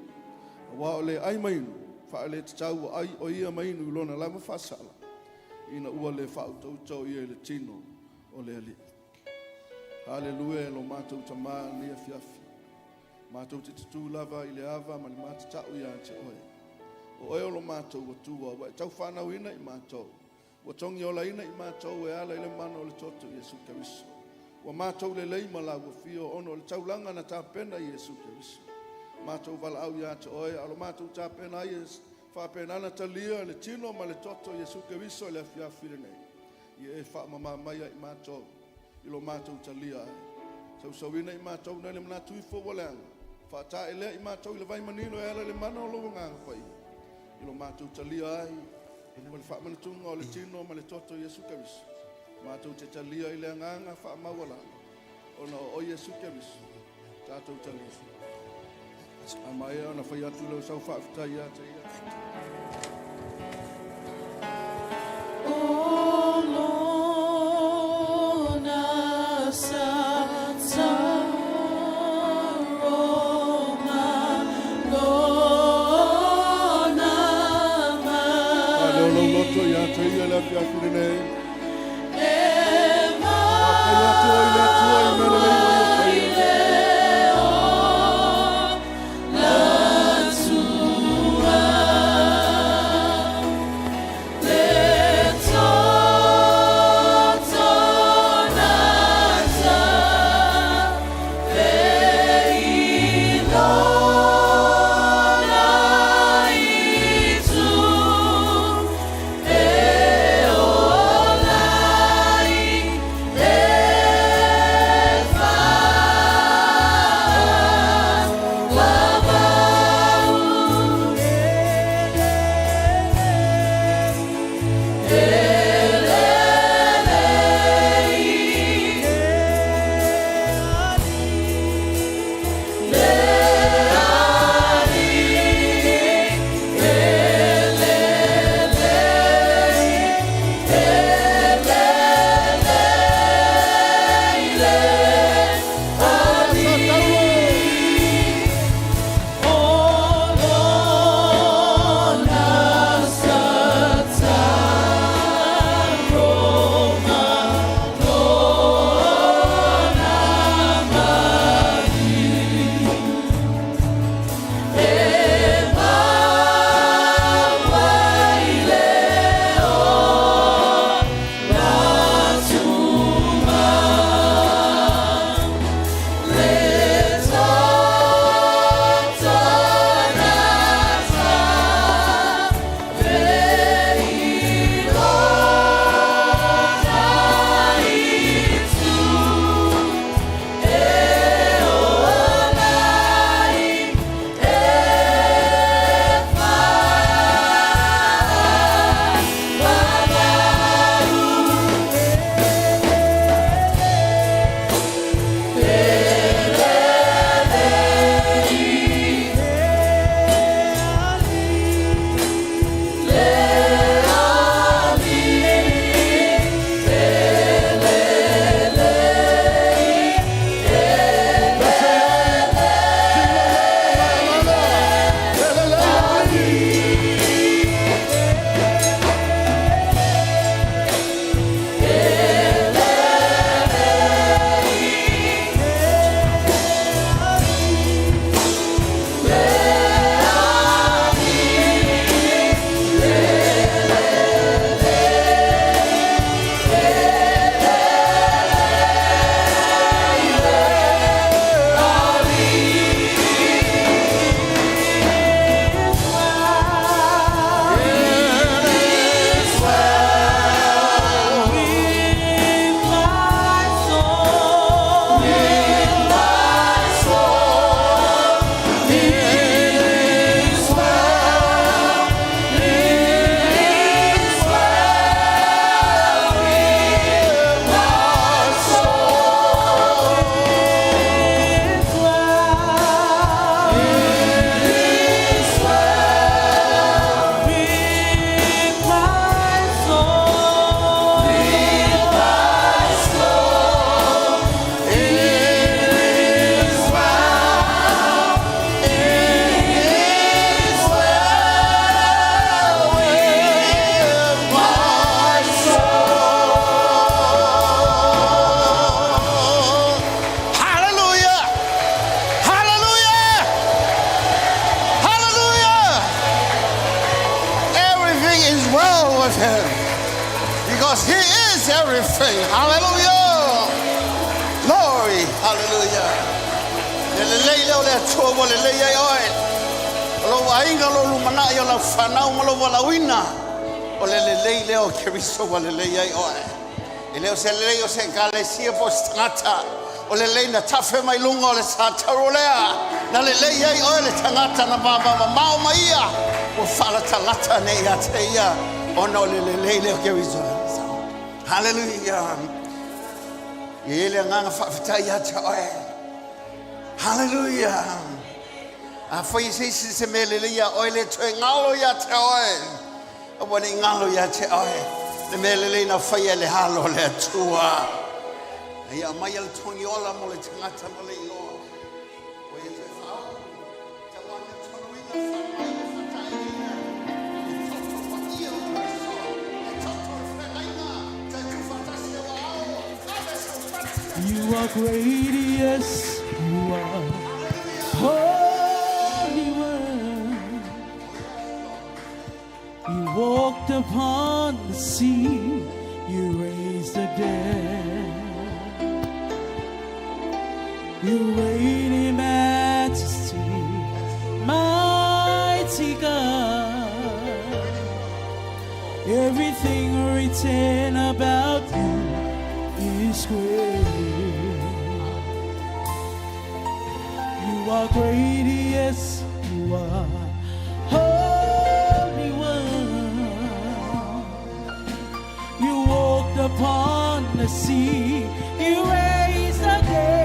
A wa o le ai mainu, whaale te tau ai o ia mainu lona lama whasala. ina ua le whautau tau ia le tino o le ali. Hallelujah, lo mātou tamā lia fiafi. Mātou te tutu lava i le ava ma le mātou tau ia te oe. O oe o lo mātou wa tua, wa tau whanau ina i mātou. Wa tongi ola ina i mātou e ala i le mana o le toto Iesu Keriso. Wa mātou le leima la wa fio ono le taulanga na tāpena Iesu Keriso. Mātou wala au ia te oe, alo mātou tāpena Iesu. Whapena na talia le tino ma le toto Iesu Keriso le fiafi le nei. Ie e wha mama maia i mātou. Ilo mātou talia ai. Sausawina i mātou na le manatu i fo waleanga. Whata e lea i mātou i le vai manino e ala le mana o loa nganga whai. Ilo mātou talia ai. Ino ma le wha manatunga o le tino ma le toto Iesu Keriso. Mātou te talia i le nganga wha mawalanga. Ona o Iesu Keriso. Tātou talia. Amae ona whai atu leo sau wha fitai a te ia. with him. Because he is everything. Hallelujah. Glory. Hallelujah. O le leina tafe mai lunga o le sa tarolea na le leia I o le tangata na mama mau maia o fala talata nei a teia o no le leile o kerizo. Hallelujah. Ele nganga fafitai a te oe. Hallelujah. A foi se mele leia o le toe ngalo ya te oe. O wani ngalo ya te oe. Le mele leina fai le halo le tua. Ya mai al tongi ola mo le tangata mo le ilo. O ye te whao. Te wana tono ina whamai o whatai ina. E toto wha ia o Kristo. E toto whelaina. Te tuwhatasi o ao. Ave sa whati.
You are great, yes, you are. Holy One. You walked upon the sea. You raised the dead. You reign in majesty, mighty God. Everything written about you is great. You are great, yes, you are. Holy One. You walked upon the sea. You raised the dead.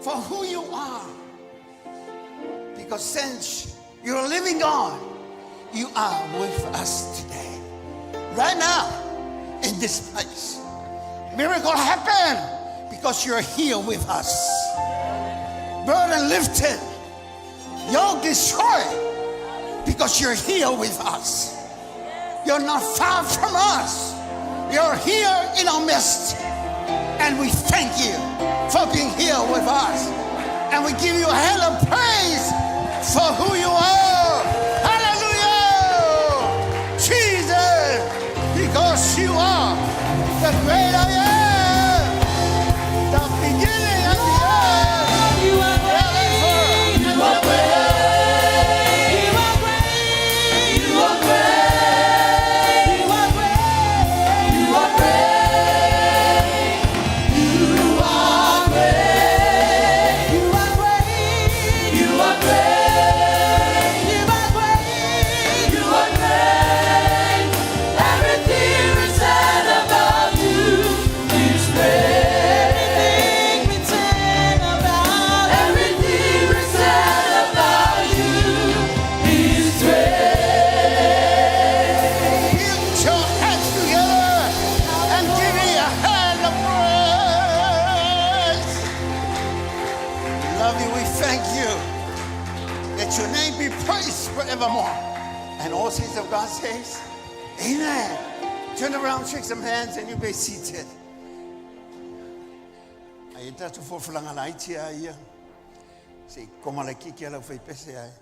for who you are. Because since you're a living God, you are with us today. Right now, in this place. Miracle happen because you're here with us. Burden lifted. Yoke destroyed because you're here with us. You're not far from us. You're here in our midst. And we thank you for being here with us. And we give you a hand of praise for who you are. Hallelujah! Jesus, because you are the great I am, the beginning Daddy, we thank you that your name be praised forevermore. And all saints of God says, amen. Turn around, shake some hands, and you be seated. Ai tatu fofulanga laiti ai. Se koma la kiki ala fai pese ai.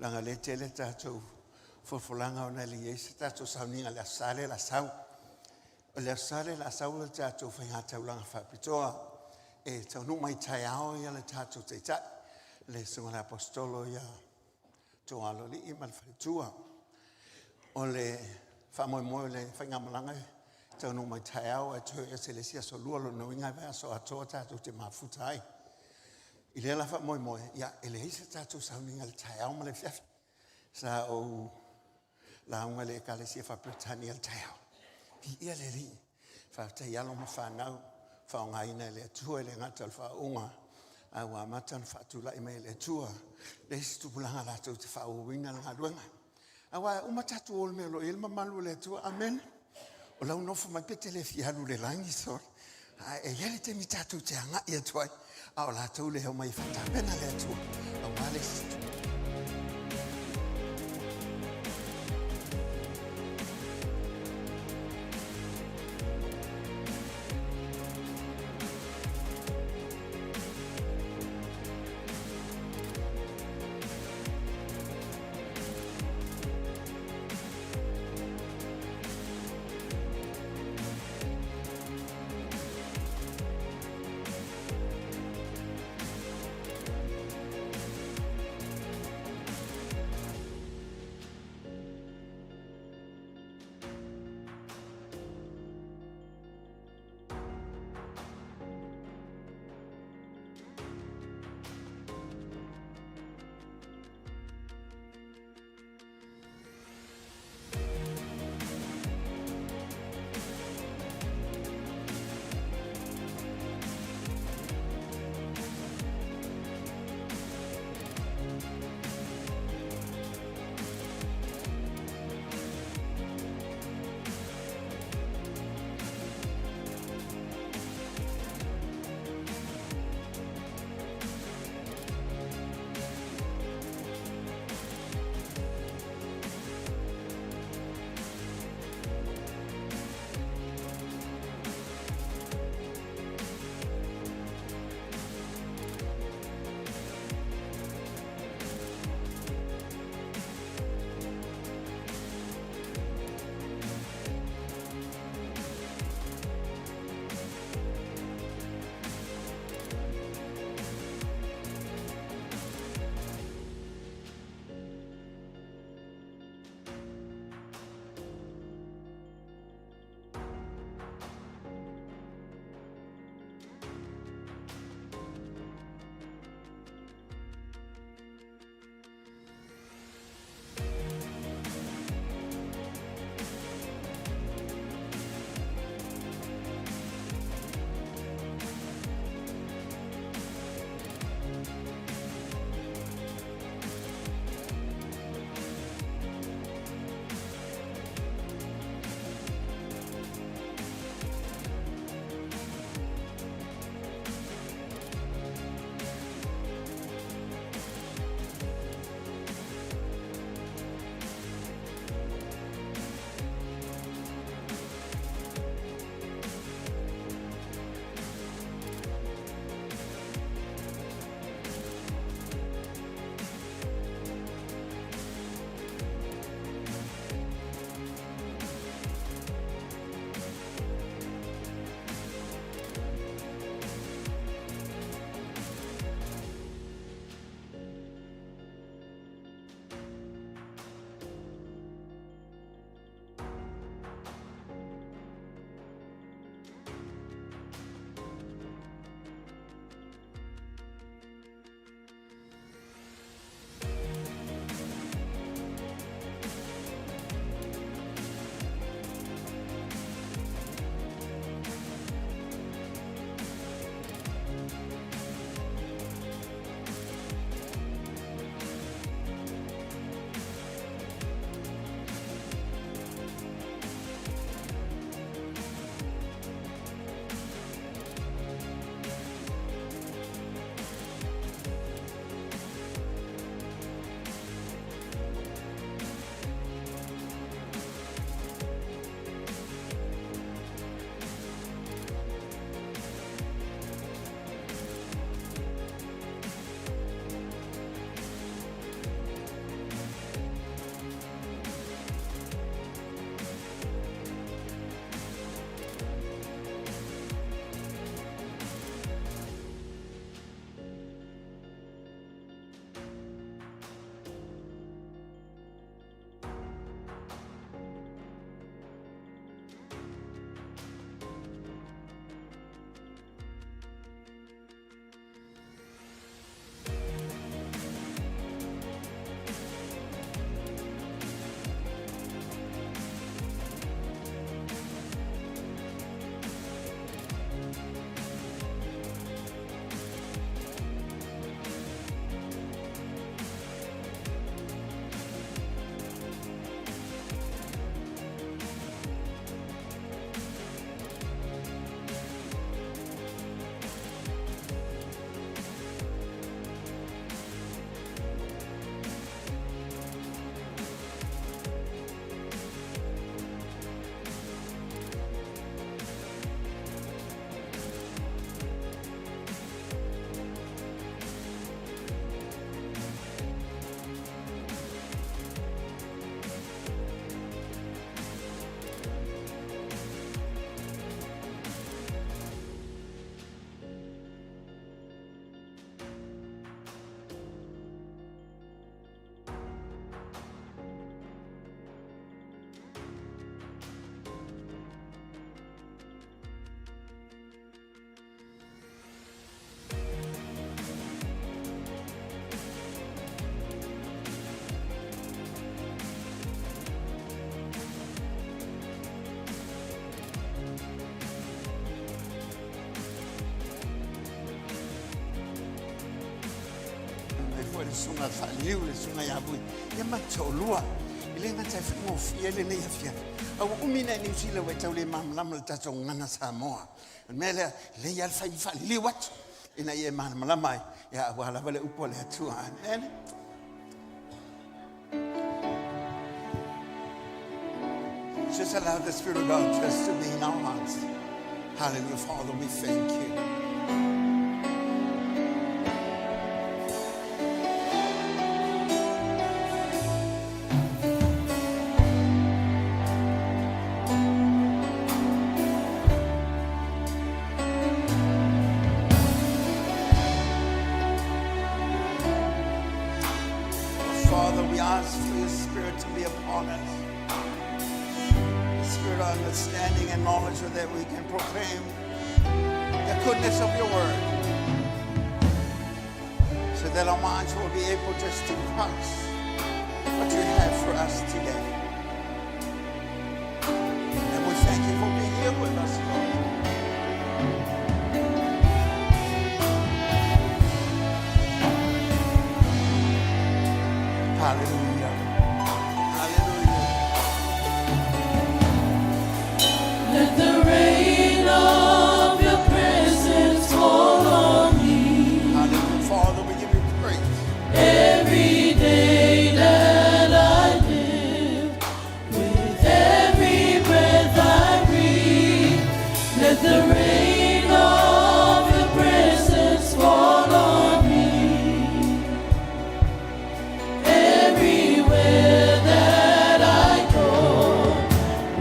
Langa le tele tatu fofulanga ona li Yesu tatu Sauniga la sale la sau. Le sale la sau le tatu fai hata ulanga fa pitoa. E tau mai tai ao ia le tatu te tai. Le sunga la apostolo ia toalo li imal faritua. O le whamoe le whaingamalanga tau no mai tai au e tau e selesia so lua lo no inga vea so atoa tātou te mafutai. I le la whamoe ia ele hisa tātou Sauniga le tai au ma le fiafi. Sa o la unga le ekalesia whapretani al tai au. Pi ia le ri. Whaftai alo ma whanau. Whaongaina le atua le ngata al whaunga. Au a matan whaatula i mei le atua. Le situpulanga lātou te whaowina ngā ruenga. Awa umatatu ol me lo ilma malu le atua. Amen. O lau nofu mai pete le fialu le langi sor. E yele te mitatu te anga i atuai. Au lātou le hau mai whatapena le atua. Au wale situ.
le sunga whaliu le sunga iabui. Ia matolua. Ile nga tai whangofia le nei hawhia. Au umina New Zealand we tau le mamlama le tato ngana Samoa. Mele le ia whai whaliu atu. Ina ia mamlama ia wala wale upo le atua. Nene. Just allow the Spirit of God just to be in our hearts. Hallelujah, Father, we thank you. Father, we ask for your Spirit to be upon us. Spirit of understanding and knowledge so that we can proclaim the goodness of your word, so that our minds will be able just to grasp what you have for us today. And we thank you for being here with us, Lord. Hallelujah.
Let the rain of your presence fall on me.
Hallelujah. Father, we give you praise.
Every day that I live, with every breath I breathe, let the rain of your presence fall on me. Everywhere that I go,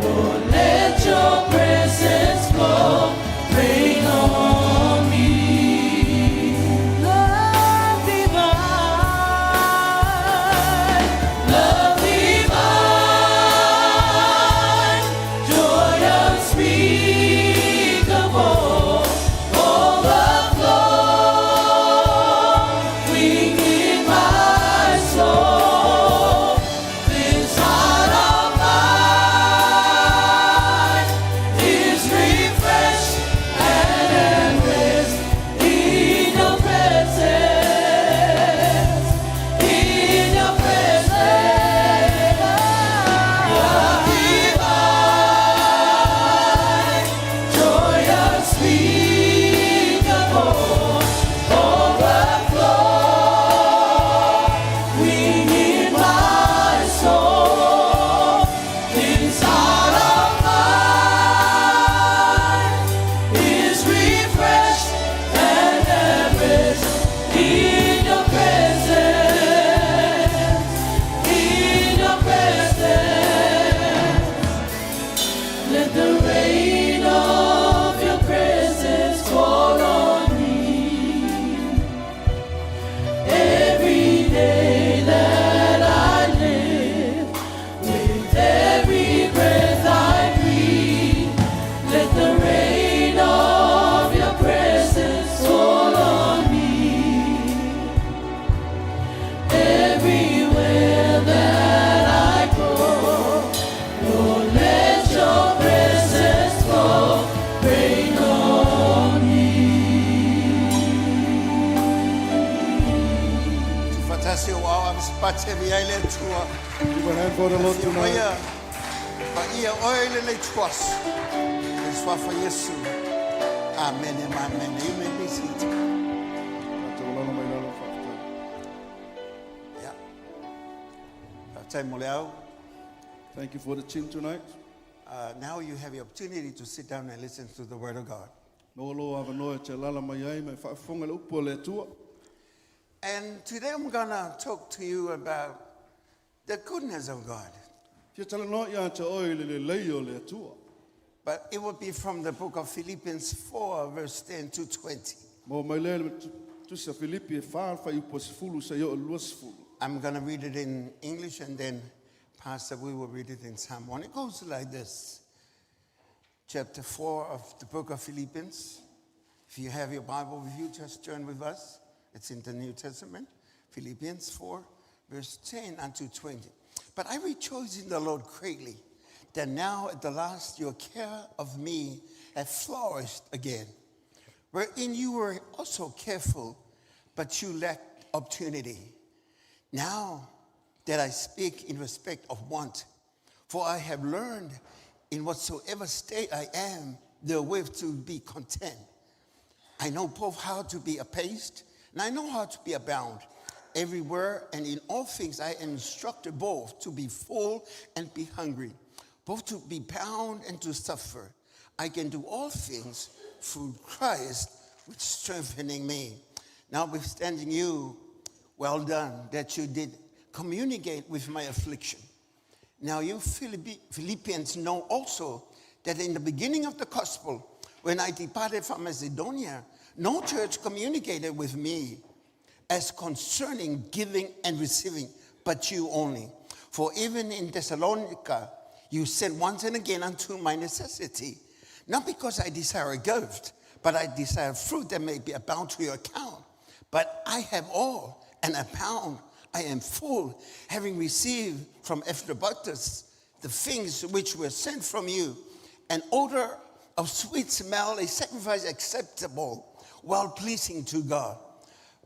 Lord, let your presence flow, rain on me. Love divine, joy unspeakable, overflowing in my soul. This heart of mine is refreshed and embraced in your presence, in your presence. Love divine, joy unspeakable, overflowing in my soul. This heart of mine is refreshed and embraced in your presence, in your presence. Let the rain of your presence fall on me. Every day that I live, with every breath I breathe, let the rain of your presence fall on me. Everywhere that I go, Lord, let your presence flow, rain on me.
Tufatasi wa spate viaile tua.
Give a hand for the Lord tonight.
Ia pa ia oile le tuas. It's for Yesu. Amen and amen. You may be seated. Yeah. Time moleau.
Thank you for the chin tonight.
Now you have the opportunity to sit down and listen to the word of God. And today I'm going to talk to you about the goodness of God. But it will be from the book of Philippians 4, verse 10 to 20. I'm going to read it in English and then Pastor, we will read it in Samoan. It goes like this. Chapter 4 of the book of Philippians. If you have your Bible with you, just turn with us. It's in the New Testament. Philippians 4, verse 10 unto 20. But I rejoice in the Lord greatly, that now at the last your care of me hath flourished again, wherein you were also careful, but you lacked opportunity. Now that I speak in respect of want, for I have learned in whatsoever state I am, therewith to be content. I know both how to be abased, and I know how to be abound. Everywhere and in all things I am instructed both to be full and be hungry, both to be bound and to suffer. I can do all things through Christ, which strengthening me. Notwithstanding you, well done, that you did communicate with my affliction. Now you Philippians know also that in the beginning of the gospel, when I departed from Macedonia, no church communicated with me as concerning giving and receiving, but you only. For even in Thessalonica, you sent once and again unto my necessity, not because I desire a gift, but I desire fruit that may be abound to your account. But I have all and abound. I am full, having received from Epaphroditus the things which were sent from you, an odor of sweet smell, a sacrifice acceptable, well-pleasing to God.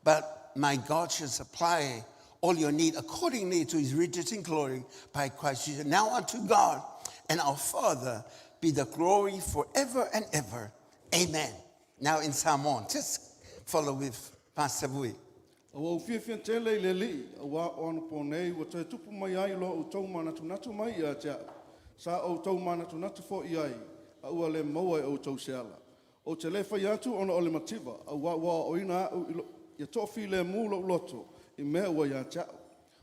But my God shall supply all your need accordingly to his riches in glory by Christ Jesus. Now unto God and our Father be the glory forever and ever. Amen. Now in Psalm 1, just follow with Pastor Bui.
O fia tele leli wa on ponei wa te tupu mai ai lo o tau mana tunatu mai ia tia sa o tau mana tunatu fo iai a ua le maua o tau seala o te le fai atu ona o le mativa a wa o ina ia tofi le mulo loto I mea ua ia tia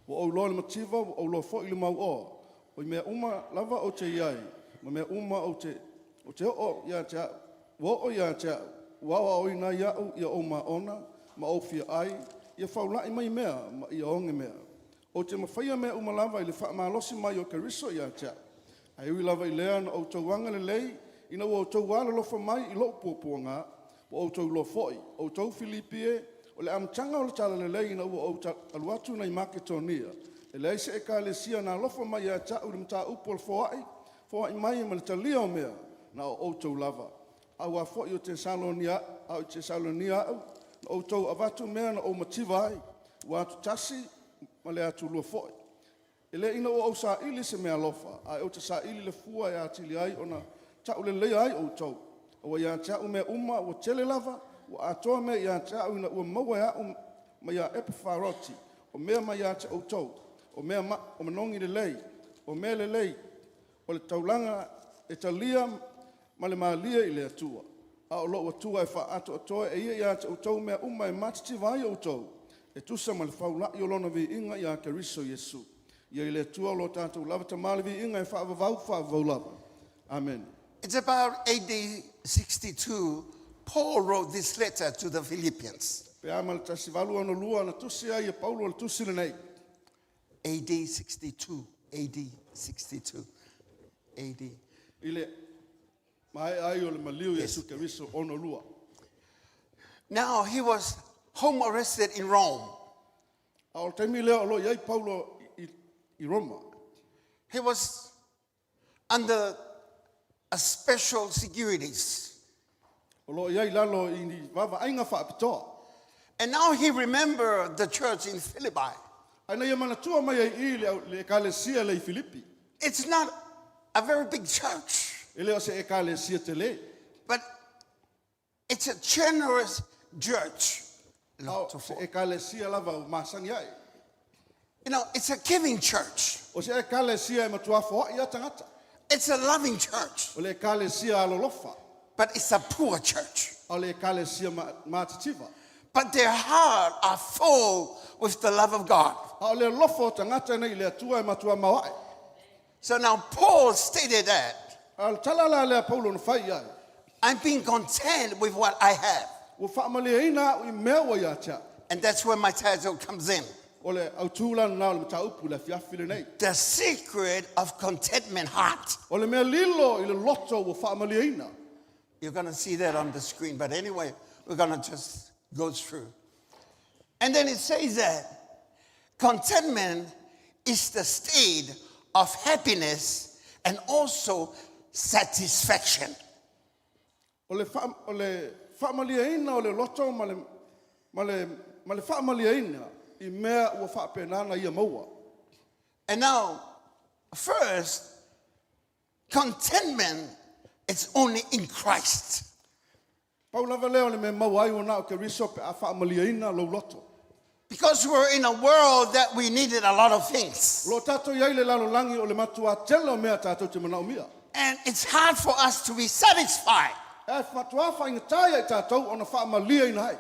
o lo le mativa o lo fo I le mau o mea uma lava o te iai ma mea uma o te o ia tia o ia tia wa o ina ia o ma ona ma o fia ai ia faulai mai mea ma ia onge mea. O te mawhaia mea umalava I le whaamalosi mai o kariso ia tia. Ai ui lava I lea na o tauanga le lei, ina o tauala lofa mai I lo puapuanga, o tau lo foi, o tau Filipie, o le amtanga o le tala le lei ina o aluatu na I Maketonia. E lei se e ka le sia na lofa mai ia tia u le mta upo le foai mai ma le talia o mea na o tau lava. Au a foi o te Salonia, au te Salonia au, o tau avatu mea na o mativa ai, wa atu tasi, ma le atu lua foi. E le ina o sa ili se mea lofa, ai o te sa ili le fua e atili ai, ona tau le lea ai o tau. O ia tia mea uma, o tele lava, o atoa mea ia tia ina ua maua ea ma ia Epaphroditus, o mea ma ia tia o tau, o mea ma, o manongi le lei, o mea le lei, o le taulanga e talia, ma le maalia I le atua. A o lo tua e wha ato atoa e ia te o tau mea uma e matiti vai o tau. E tusa ma le whaula I o lona vi inga ia kariso Yesu. Ia I le tua lo tātou lava ta mali vi inga e wha lava. Amen.
It's about AD 62, Paul wrote this letter to the Philippians.
Pe ama le tasi valu ano lua na tusi ai e Paulo le tusi le nei.
AD 62, AD 62, AD.
Ile mai ai o le maliu Yesu kariso ono lua.
Now he was home arrested in Rome.
A o taimi lea o lo iai Paulo I Roma.
He was under a special securities.
O lo iai lalo I ni vava ainga whaapitoa.
And now he remembered the church in Philippi.
Aina ia manatua mai ai I le ekalesia le I Filipi.
It's not a very big church, but it's a generous church. You know, it's a giving church. It's a loving church, but it's a poor church. But their heart are full with the love of God. So now Paul stated that I'm being content with what I have. And that's where my title comes in. The secret of contentment heart. You're going to see that on the screen. But anyway, we're going to just go through. And then it says that contentment is the state of happiness and also satisfaction.
I mea ua whapenana ia maua.
And now, first, contentment is only in Christ.
Paulava leo le me maua ai ona o ke riso pe a whaamaliaina lo loto.
Because we're in a world that we needed a lot of things.
Lo tato iai le lalo langi o le matua tela o mea tato te manao mia.
And it's hard for us to be satisfied.
E whatua whaingatai ai tato ona whaamaliaina hai.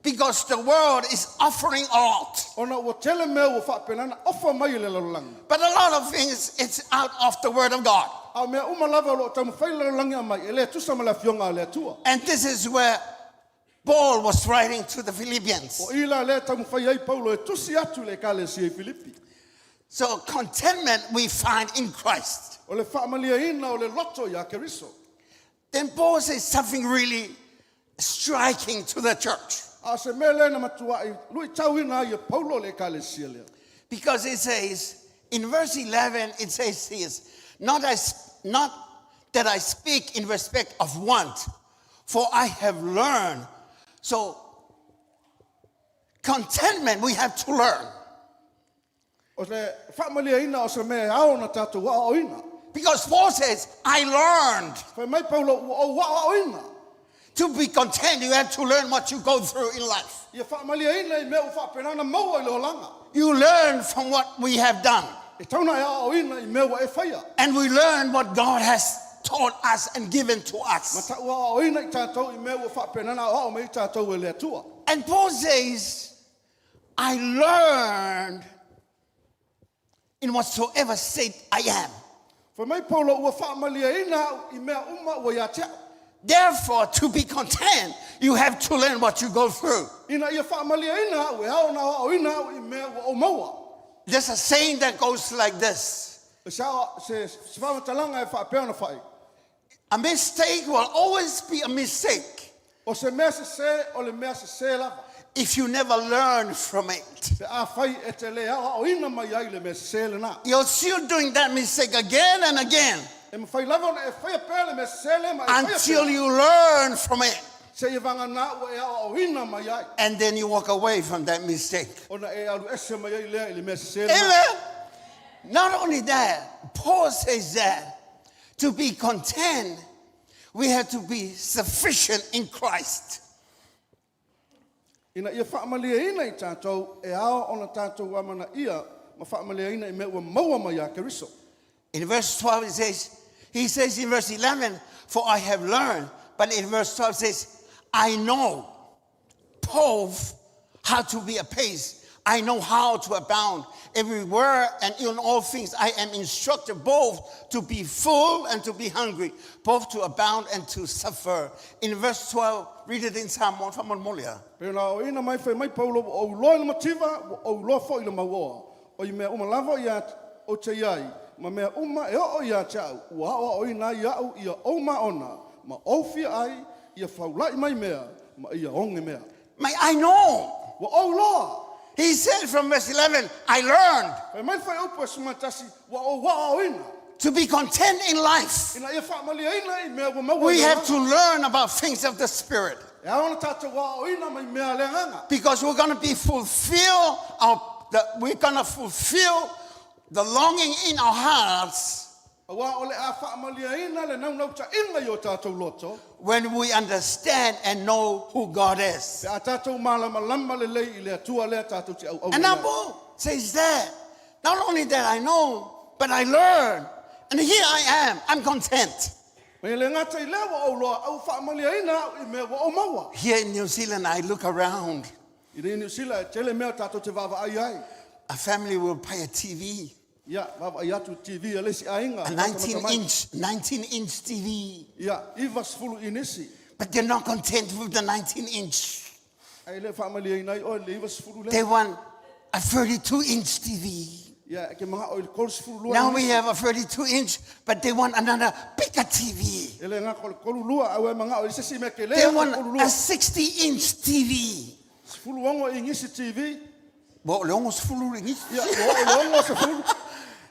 Because the world is offering a lot.
Ona ua tele mea ua whapenana ofa mai le lalo langi.
But a lot of things, it's out of the Word of God.
A mea umalava lo tamu whai lalo langi a mai. E le tusa ma le fionga le atua.
And this is where Paul was writing to the Philippians.
O ila le tamu whai ai Paulo e tusi atu le kale si e Filipi.
So contentment we find in Christ.
O le whaamaliaina o le loto ia ke riso.
Then Paul says something really striking to the church.
A se mele na matua I lui tauina ia Paulo le kale si lea.
Because it says, in verse 11, it says this, not that I speak in respect of want, for I have learned. So, contentment we have to learn.
O se whaamaliaina o se mea ao na tatu wa oina.
Because Paul says, I learned.
Whai mai Paulo o wa oina.
To be content, you have to learn what you go through in life.
Ia whaamaliaina I mea u whapenana maua I lo langa.
You learn from what we have done.
E tauna e a oina I mea wa e whaia.
And we learn what God has taught us and given to us.
Ma ta wa oina I tātou I mea wa whapenana o mei tātou e le atua.
And Paul says, I learned in whatsoever state I am.
Whai mai Paulo ua whaamaliaina I mea uma ua ia tea.
Therefore, to be content, you have to learn what you go through.
Ina ia whaamaliaina ue ao na wa oina I mea wa o maua.
There's a saying that goes like this.
Se whamatalanga e whapeona whai.
A mistake will always be a mistake
O se mea se o le mea se lava.
if you never learn from it.
Se a whai e te le ao oina mai ai le mea se le na.
You're still doing that mistake again and again
E ma whai lava e whai apea le mea se le ma e whai
until
apea.
you learn from it.
Se i vanga na ua e ao oina mai ai.
And then you walk away from that mistake.
Ona e alu ese mai ai lea I le mea se le na.
Amen. Not only that, Paul says that to be content, we have to be sufficient in Christ.
Ina ia whaamaliaina I tātou e ao ona tātou wamana ia ma whaamaliaina I mea ua maua mai a keriso.
In verse 12 he says in verse 11, for I have learned. But in verse 12 it says, I know, Paul, how to be apace. I know how to abound everywhere and in all things. I am instructed both to be full and to be hungry, both to abound and to suffer. In verse 12, read it in Psalm 1 from Molia.
Pena o ina mai whai mai Paulo o loa na mativa o loa fo I le maua. O I mea uma lava ia o te iai. Ma mea uma e o ia te au. Ua o ina ia au ia o ma ona. Ma ofia ai ia whaulai mai mea. Ma ia onge mea.
I know.
Wa o loa.
He said from verse 11, I learned
Whai mai whai upa sumatasi wa o ina.
to be content in life.
Ina ia whaamaliaina I mea ua maua.
We have to learn about things of the Spirit.
E aona tātou wa o ina mai mea le nganga.
Because we're going to be we're going to fulfill the longing in our hearts
Wa ole a whaamaliaina le nau ta inga I o tātou loto.
when we understand and know who God is.
Pe a tātou malama le lei I le atua lea tātou te au au.
And now Paul says that. Not only that I know, but I learn. And here I am. I'm content.
Me le ngata I lea wa o loa au whaamaliaina I mea wa o maua.
Here in New Zealand, I look around.
I re New Zealand, tele mea tātou te wawa ai ai.
A family will buy a TV,
Ia, wawa ai atu TV a lesi ainga.
a 19-inch TV.
Ia, iwa sfulu inisi.
But they're not content with the 19-inch.
Ai le whaamaliaina I o le iwa sfulu
They
le.
want a 32-inch TV.
Ia, ke mga o le kol sfulu lua.
Now we have a 32-inch, but they want another bigger TV.
Ele ngā kolu lua, au e mga o le sesi mea ke
They
lea
want
kolu
a
lua.
60-inch TV.
Sfulu wango I ngisi TV.
Well, almost full ring.
Ia, o longo se fulu.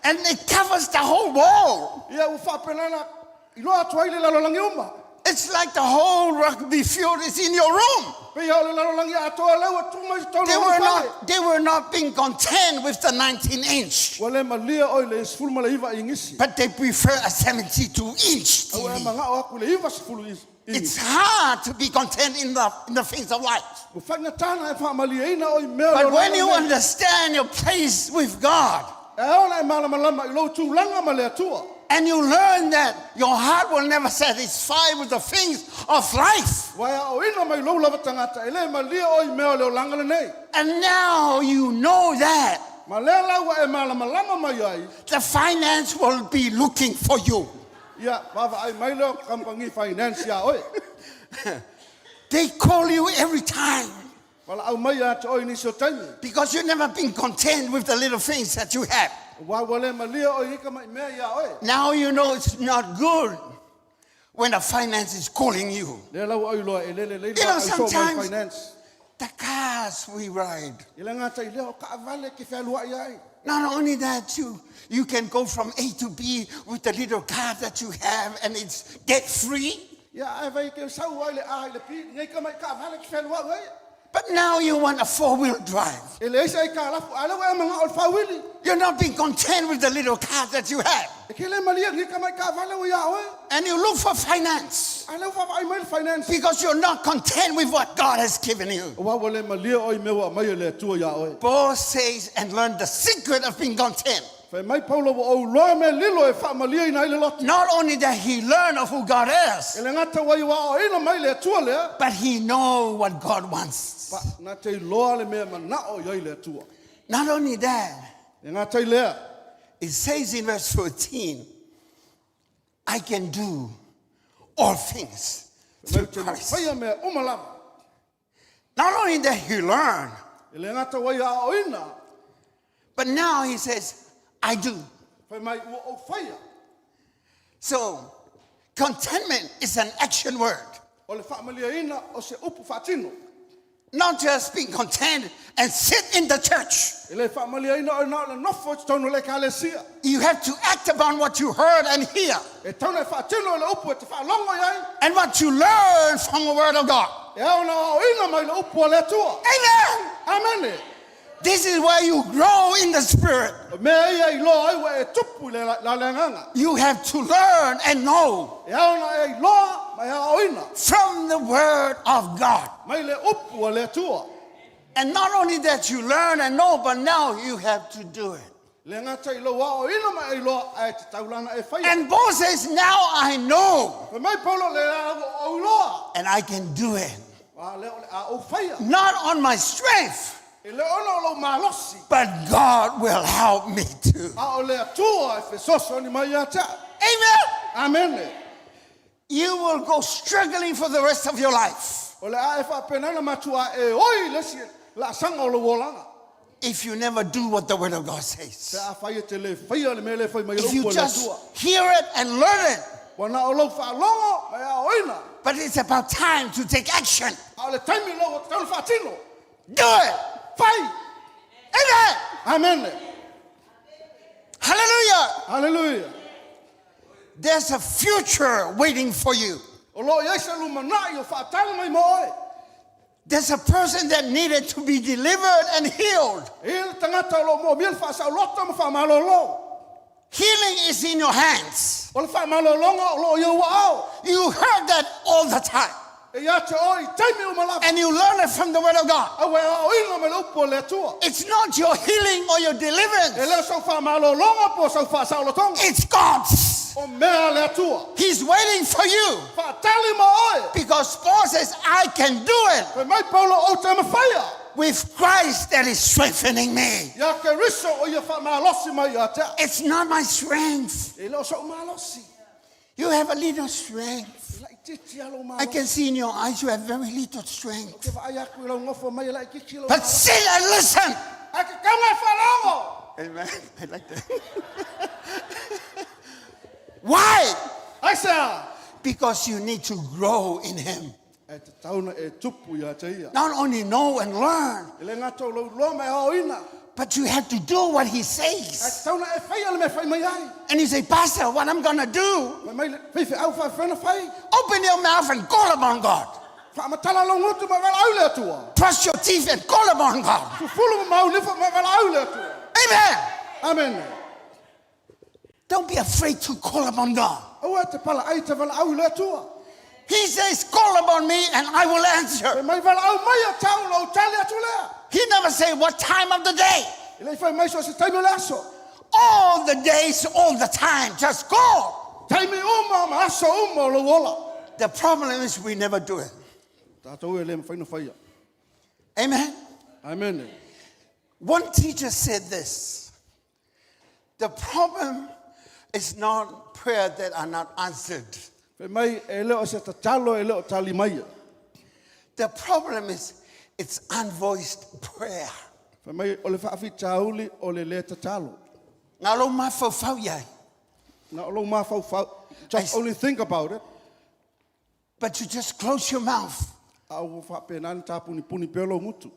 And it covers the whole wall.
Ia, u whapenana. I loa atu ai le lalo langi uma.
It's It's like the whole rugby field is in your room. They were not being content with the 19-inch. But they prefer a 72-inch TV. It's hard to be content in the things of life. But when you understand your place with God, and you learn that your heart will never satisfy with the things of life. And now you know that the finance will be looking for you. They call you every time. Because you've never been content with the little things that you have. Now you know it's not good when the finance is calling you. You know, sometimes the cars we ride. Not only that, you can go from A to B with the little car that you have and it's debt free. But now you want a 4-wheel drive. You're not being content with the little car that you have. And you look for finance. Because you're not content with what God has given you. Paul says, and learn the secret of being content. Not only that he learned of who God is, but he knows what God wants. Not only that, it says in verse 14, I can do all things through Christ. Not only that he learned, but now he says, I do. So, contentment is an action word. Not just being content and sit in the church. You have to act upon what you heard and hear. And what you learn from the Word of God. Amen. This is where you grow in the Spirit. You have to learn and know from the Word of God. And not only that you learn and know, but now you have to do it. And Paul says, now I know. And I can do it. Not on my strength, but God will help me too. Amen. You will go struggling for the rest of your life if you never do what the Word of God says. If you just hear it and learn it. But it's about time to take action. Do it. Amen. Hallelujah. There's a future waiting for you. There's a person that needed to be delivered and healed. Healing is in your hands. You heard that all the time. And you learn it from the Word of God. It's not your healing or your deliverance. It's God's. He's waiting for you. Because Paul says, I can do it with Christ that is strengthening me. It's not my strength. You have a little strength. I can see in your eyes you have very little strength. But sit and listen. Amen. I like that. Why? Because you need to grow in Him. Not only know and learn, But you have to do what he
Ai
says.
tauna e whai ale me whai mai ai.
And you say, Pastor, what I'm going to do?
Mai whiwhi au whawhena whai.
Open your mouth and call upon God.
Whaamatala lo ngutu mai wala au le atua.
Trust your teeth and call upon God.
Fulu mau nifa mai wala au le atua.
Amen.
Amen.
Don't be afraid to call upon God.
Aua te pala ai te wala au le atua.
He says, call upon me and I will answer.
Mai wala au mai a tau lo tali atu lea.
He never say what time of the day.
Ilei whai mai so se taimi le aso.
All the days, all the time. Just call.
Taimi uma ma aso uma lo wola.
The problem is we never do it.
Tātou e le ma whaina whaia.
Amen.
Amen.
One teacher said this. The problem is not prayer that are not answered.
Whai mai e leo se ta talo e leo tali mai.
The problem is it's unvoiced prayer.
Whai mai o le whaafi tauli o le le ta talo.
Ngā lo mawhau iai.
Na o lo ma fau fau. Just only think about it.
But you just close your mouth
Au whapenani tā puni puni pelo mutu.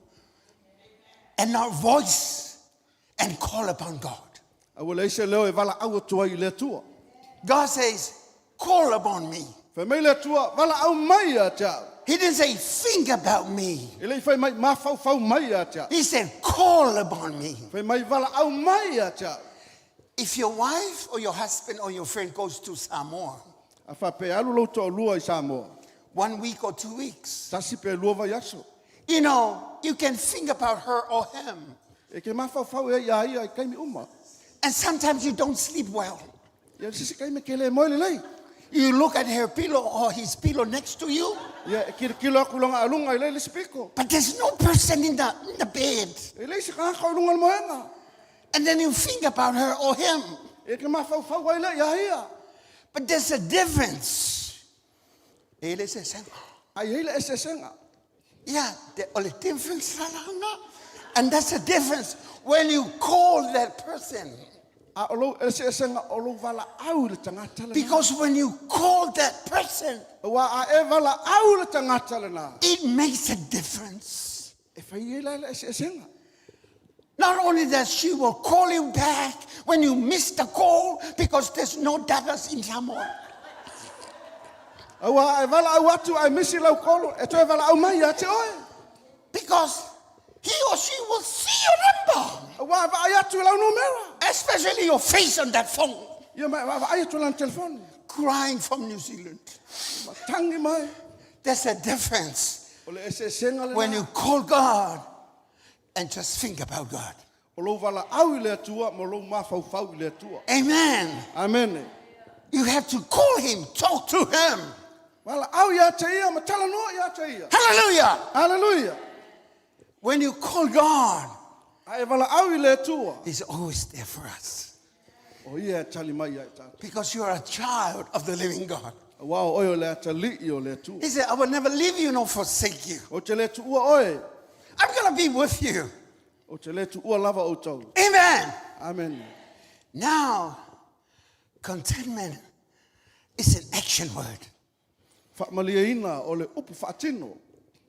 and not voice and call upon God.
Au le ise leo e wala au atua I le tua.
God says, call upon me.
Whai mai le tua wala au mai a tau.
He didn't say, think about me.
E lei whai mai ma fau fau mai a tau.
He said, call upon me.
Whai mai wala au mai a tau.
If your wife or your husband or your friend goes to Samoa,
A whape alu lo to lua I Samoa.
1 week or 2 weeks,
Tasi pe lua vai aso.
you know, you can think about her or him.
E ke ma fau fau e ia ia I kaimi uma.
And sometimes you don't sleep well.
Ia sisi kaimi ke le moe le lei.
You look at her pillow or his pillow next to you,
Ia e kilo aku longa alunga I le le sipiko.
but there's no person in the bed.
E lei se kaka alunga le moenga.
And then you think about her or him.
E ke ma fau fau ai le ia ia.
But there's a difference. Ele se senga.
Ai hele e se senga.
Yeah, the only difference. And that's the difference when you call that person.
A olo e se senga olo wala au le tangata le.
Because when you call that person,
Wa a e wala au le tangata le na.
it makes a difference.
E whai e le se senga.
Not only that, she will call you back when you miss the call because there's no data in Samoa.
Awa e wala au atu ai misi lau kolo. E to e wala au mai a te oe.
Because he or she will see your number,
Awa ai atu lau numera.
especially your face on that phone,
Ia mai ai atu lau telefoni.
crying from New Zealand.
Tangi mai.
There's a difference
Ole e se senga le
when
na.
you call God and just think about God.
O lo wala au I le atua, mo lo ma fau fau I le atua.
Amen.
Amen.
You have to call him, talk to him.
Wala au ia te ia, ma tala no ia te ia.
Hallelujah.
Hallelujah.
When you call God,
Ai wala au I le atua.
he's always there for us.
O ia tali mai ai tata.
Because you're a child of the living God.
Wow, oi o le atali I o le atua.
He said, I will never leave you nor forsake you.
O te le tua oi.
I'm going to be with you.
O te le tua lava o tau.
Amen.
Amen.
Now, contentment is an action word.
Whaamaliaina o le upu whaatino.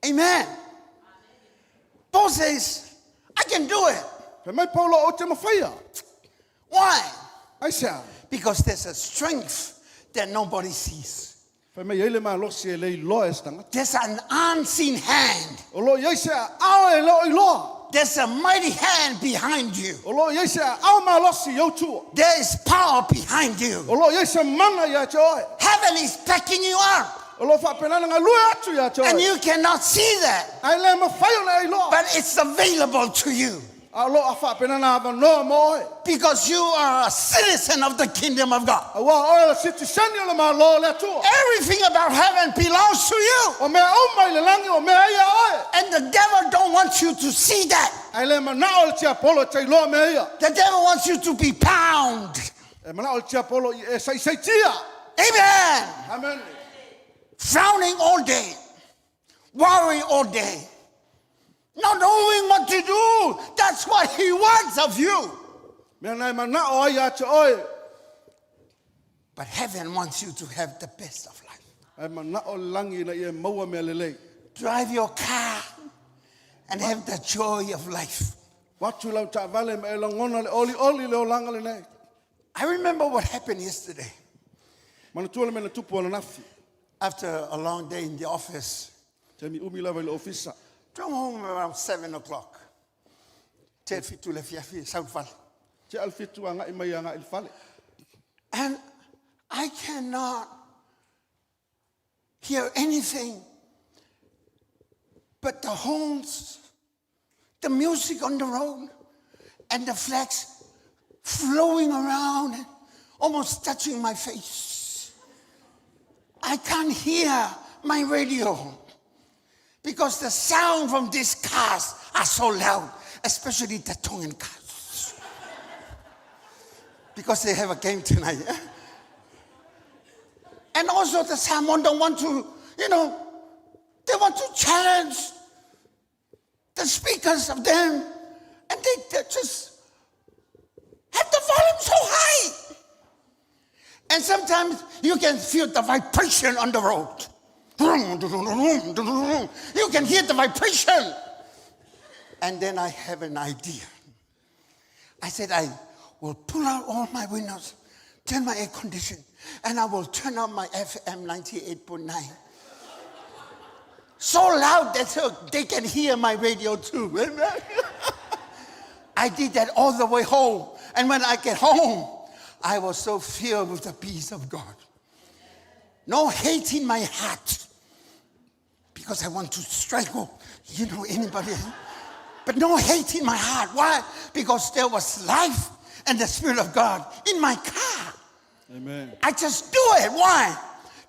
Amen. Paul says, I can do it.
Pe mai Paulo o te mawhaia.
Why?
Ai sea.
Because there's a strength that nobody sees.
Pe mai ele maa losi e lei loa e stanga.
There's an unseen hand.
O lo iei sea ao e leo I loa.
There's a mighty hand behind you.
O lo iei sea ao maa losi iau tua.
There is power behind you.
O lo iei sea mana ia te oe.
Heaven is backing you up.
O lo whaapenana ngā lua atu ia te
And
oe.
you cannot see that.
Ai le mawhai o le ai loa.
But it's available to you.
A lo a whaapenana awa noa mo oe.
Because you are a citizen of the kingdom of God.
A wā oe le sitisani o le maa loa le atua.
Everything about heaven belongs to you.
O mea au mai le langi o mea ia oe.
And the devil don't want you to see that.
Ai le manao le tia polo te iloa mea ia.
The devil wants you to be bound.
E manao le tia polo I e sai tia.
Amen.
Amen.
Frowning all day. Worrying all day. Not knowing what to do. That's what he wants of you.
Mea nai manao ai a te oe.
But heaven wants you to have the best of life.
Ai manao le langi na I e maua mea le lei.
Drive your car and have the joy of life.
Watu lau ta vale me langona le oli le olanga le nei.
I remember what happened yesterday.
Mana tuala me na tupu ala nafi.
After a long day in the office,
Te mi umi lava le ofisa.
drove home around 7 o'clock. Te fitu le fiafi, South Valley.
Te alfitu anga mai anga il fale.
And I cannot hear anything but the horns, the music on the road, and the flags flowing around and almost touching my face. I can't hear my radio because the sound from these cars are so loud, especially the Tongan cars. Because they have a game tonight. Yeah? And also the Samoan don't want to, they want to challenge the speakers of them. And they just have the volume so high. And sometimes you can feel the vibration on the road. You can hear the vibration. And then I have an idea. I said, I will pull out all my windows, turn my air condition, and I will turn on my FM 98.9. So loud that they can hear my radio too. I did that all the way home. And when I get home, I was so filled with the peace of God. No hate in my heart. Because I want to strangle, anybody. But no hate in my heart. Why? Because there was life and the Spirit of God in my car.
Amen.
I just do it. Why?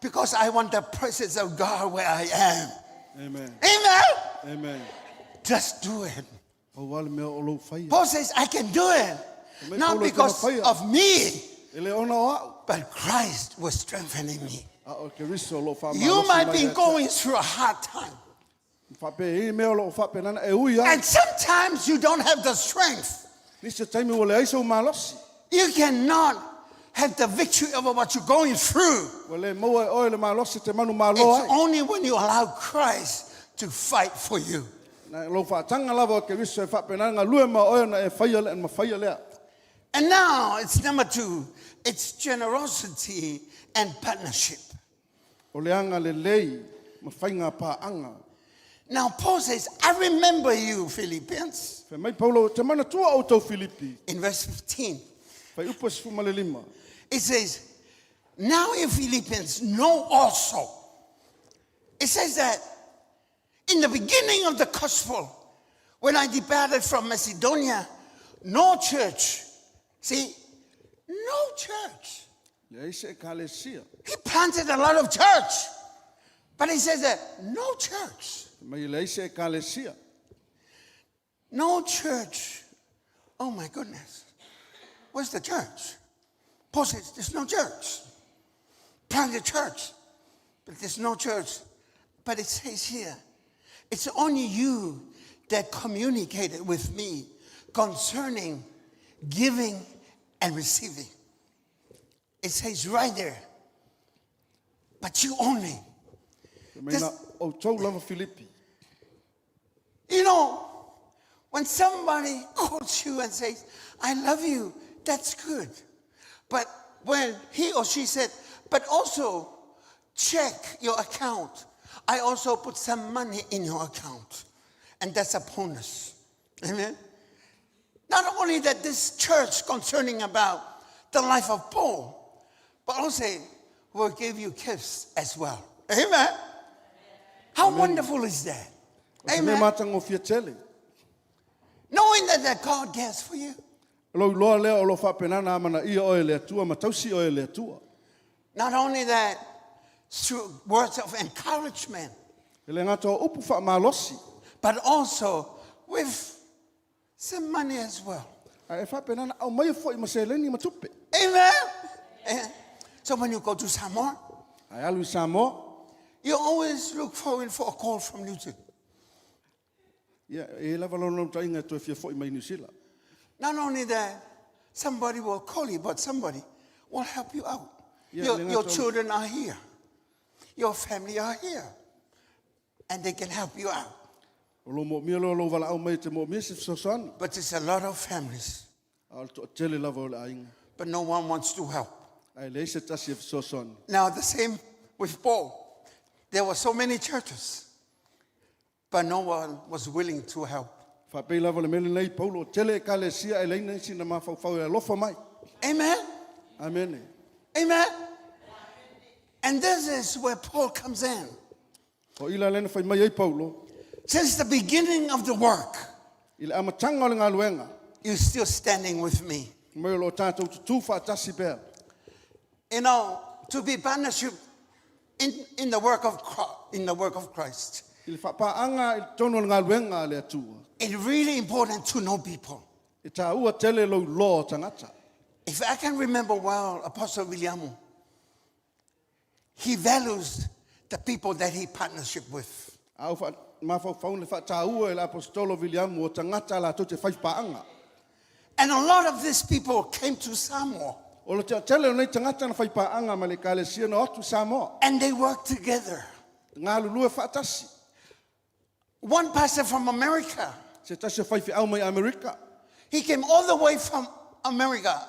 Because I want the presence of God where I am.
Amen.
Amen?
Amen.
Just do it.
O wale me o fai.
Paul says, I can do it. Not because of me,
Ele ona o.
but Christ was strengthening me.
O ke riso lo fa.
You might be going through a hard time.
Fa pe me o lo fa pe nana e uia.
And sometimes you don't have the strength.
Nisi taimi o le aiso malosi.
You cannot have the victory over what you're going through.
Wale mo e o le malosi te manu
It's
malo.
only when you allow Christ to fight for you.
Na lo fa tanga lava ke riso e fa pe nana lue ma o na e faia le ma faia le.
And now it's number 2. It's generosity and partnership.
O le anga le lei ma fainga pa anga.
Now Paul says, I remember you, Philippians.
Fe mai Paulo te mana tua o tau Filipi.
In verse 15,
Fai upa sifu ma le lima.
it says, now you Philippians know also. It says that in the beginning of the gospel, when I departed from Macedonia, no church, no church.
Le ise kalesia.
He planted a lot of church, but he says that no church.
Mai le ise kalesia.
No church. Oh my goodness. Where's the church? Paul says, there's no church. Plant a church, but there's no church. But it says here, it's only you that communicated with me concerning giving and receiving. It says right there, but you only.
Mai na o tau lava Filipi.
When somebody calls you and says, I love you, that's good. But when he or she said, but also check your account, I also put some money in your account. And that's a bonus. Amen? Not only that this church concerning about the life of Paul, but also will give you gifts as well. Amen? How wonderful is that? Amen. Knowing that God cares for you.
Lo loa lea o lo fa penana mana ia o le atua ma tausi o le atua.
Not only that, through words of encouragement,
Ele ngata o upu fa malosi.
but also with some money as well.
Ai fa penana au mai fo I maseleni matupe.
Amen. Amen. So when you go to Samoa,
Ai alu Samoa.
you always look forward for a call from Newton.
Ia e lava lo no tainga to fia fo I mai New Zealand.
Not only that, somebody will call you, but somebody will help you out.
Yeah,
Your children are here. Your family are here. And they can help you out.
Lo mo mia lo wala au mai te mo mia se sosan.
But there's a lot of families,
Al to tele lava o le ainga.
but no one wants to help.
Ai le se tasi sosan.
Now, the same with Paul. There were so many churches, but no one was willing to help.
Fa pe lava le mele nei Paulo tele kalesia e leina sina ma fa fa e lofa mai.
Amen?
Amen.
Amen? And this is where Paul comes in.
O ila lena fa mai ai Paulo.
Since the beginning of the work,
Ila amatanga o le ngaluenga.
you're still standing with me.
Mai lo tatou tu fa tasi pe.
You know, to be partnership in the work of Christ,
Il fa pa anga il tono le ngaluenga le tu.
it's really important to know people.
E ta ua tele lo lo tangata.
If I can remember well, Apostle William, he values the people that he partnership with.
Au fa ma fa fa le fa ta ua el apostolo William o tangata la to te fa pa anga.
And a lot of these people came to Samoa,
O lo te tele nei tangata na fa pa anga ma le kalesia no atu Samoa.
and they worked together.
Ngalu lue fa tasi.
One pastor from America,
Se tasi fa fi au mai Amerika.
he came all the way from America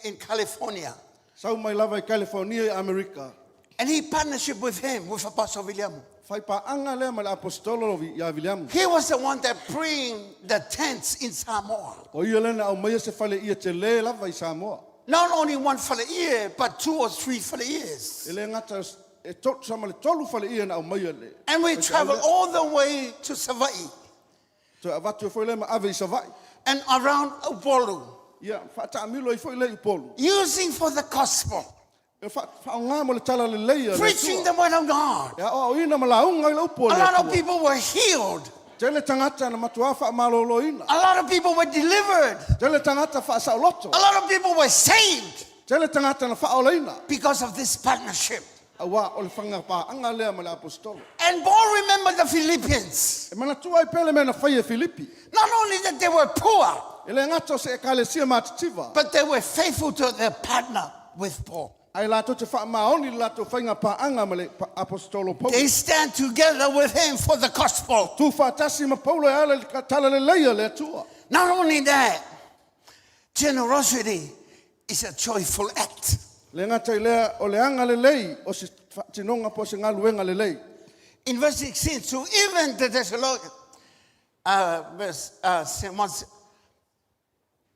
in California,
Sau mai lava i California i Amerika.
and he partnership with him, with Apostle William.
Fai pa anga le ma le apostolo ya William.
He was the one that bring the tents in Samoa.
O ia lena au mai se fale ia te le lava i Samoa.
Not only one for the year, but 2 or 3 for the years.
E le ngata e to sama le tolu fale ia na au mai le.
And we traveled all the way to Savaii
To avatu foi le ma ave i Savai.
and around Upolu,
Ia fa ta milo i foi le i polu.
using for the gospel,
E fa nga mo le tala le leia.
preaching the word of God.
Ya o ina ma la unga i le upo
A
le.
lot of people were healed.
Tele tangata na matua fa malolo ina.
A lot of people were delivered.
Tele tangata fa sa loto.
A lot of people were saved
Tele tangata na fa oleina.
because of this partnership.
Awa o le fanga pa anga le ma le apostolo.
And Paul remembered the Philippians.
E mana tua i pele me na fai e Filipi.
Not only that they were poor,
Ele ngata se kalesia matitiva.
but they were faithful to their partner with Paul.
Ai la to te fa maoni la to fainga pa anga ma le apostolo Paulo.
They stand together with him for the gospel.
Tu fa tasi ma Paulo e ala tala le leia le tua.
Not only that, generosity is a joyful act.
Le ngata i lea o le anga le lei o se tinonga po se ngaluenga le lei.
In verse 16, so even the Thessalonians, once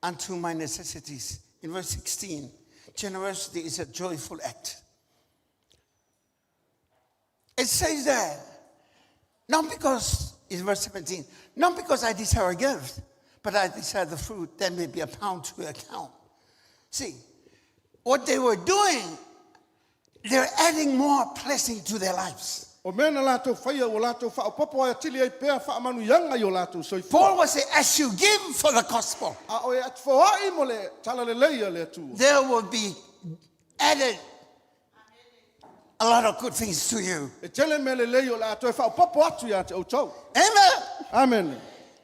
unto my necessities. In verse 16, generosity is a joyful act. It says that, not because, in verse 17, not because I desire a gift, but I desire the fruit that may be a pound to account. See, what they were doing, they're adding more blessing to their lives.
O mena la to faia o la to fa popo ai tili ai pea fa manu yanga yo la to so
Paul was saying, as you give for the gospel,
a o at fo ai mo le tala le leia le tu.
there will be added a lot of good things to you.
E tele me le leio la to fa popo atu ya te o tau.
Amen.
Amen.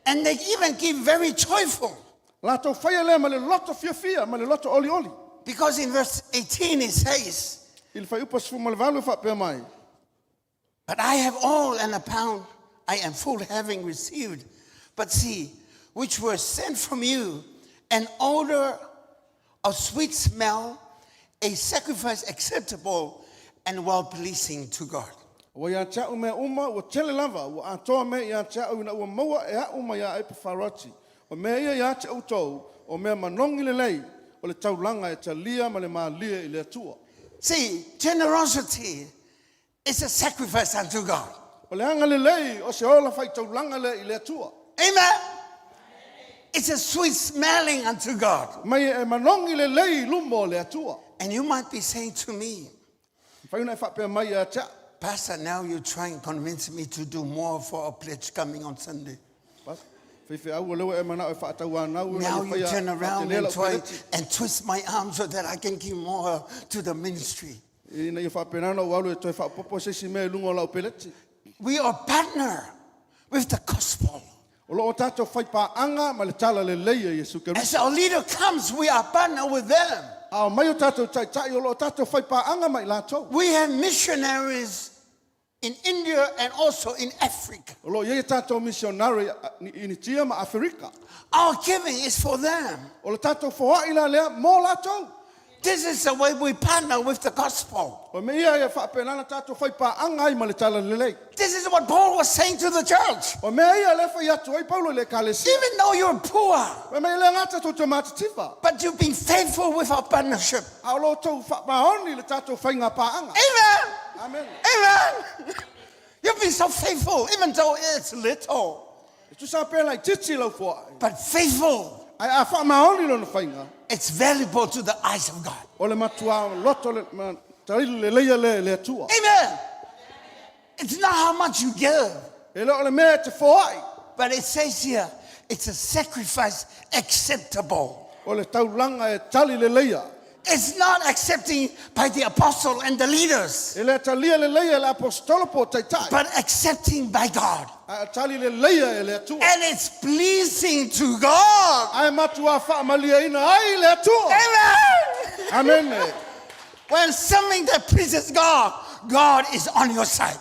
And they even give very joyful.
La to faia le ma le loto fia ma le loto oli oli.
Because in verse 18 it says,
Il fa upas fu mal valu fa pe mai.
but I have all and a pound I am full having received. But see, which were sent from you, an odor of sweet smell, a sacrifice acceptable and well-pleasing to God.
O ya cha me uma o tele lava o ato me ya cha una o moa e a uma ya e farati. O me ya cha o tau o me manongi le lei o le taulanga e talia ma le malia I le tua.
See, generosity is a sacrifice unto God.
O le anga le lei o se ola fai taulanga le I le tua.
Amen. It's a sweet smelling unto God.
Mai e manongi le lei lumbo le tua.
And you might be saying to me,
Fai una fa pe mai ya cha.
Pastor, now you're trying to convince me to do more for a pledge coming on Sunday.
Fai au le e mana e fa tau na u.
Now you turn around and try and twist my arm so that I can give more to the ministry.
Ina fa pe na o alu e to fa popo se si me lungo la peleti.
We are partner with the gospel.
O lo tato fai pa anga ma le tala le lei Yesu Kristo.
As our leader comes, we are partner with them.
Au mai o tato tai tai o lo tato fai pa anga mai lato.
We have missionaries in India and also in Africa.
O lo ye tātou missionary ini tia ma Afrika.
Our giving is for them.
O le tātou whaai la lea mō lātou.
This is the way we partner with the gospel.
O me ia whapenana tātou whaipa angai ma le tala lelei.
This is what Paul was saying to the church.
O me ia le whai atu ai Paulo le kālesi.
Even though you're poor,
O me le ngata tō te matatifa.
but you've been faithful with our partnership.
A o lo tau whapaoni le tātou whainga pāanga.
Amen.
Amen.
Amen. You've been so faithful, even though it's little.
E tu sa pēla I titi lau whaai.
But faithful,
Ai a whaamaoni lo na whainga.
it's valuable to the eyes of God.
O le matua loto le tarilu le leia le atua.
Amen. It's not how much you give,
E le o le mea te whaai.
but it says here, it's a sacrifice acceptable.
O le taulanga e tali le leia.
It's not accepting by the apostle and the leaders,
E le talia le leia le apostolo po taitai.
but accepting by God.
A tali le leia e le atua.
And it's pleasing to God.
Ai matua whaamalia ina ai le atua.
Amen.
Amen.
When something that pleases God, God is on your side.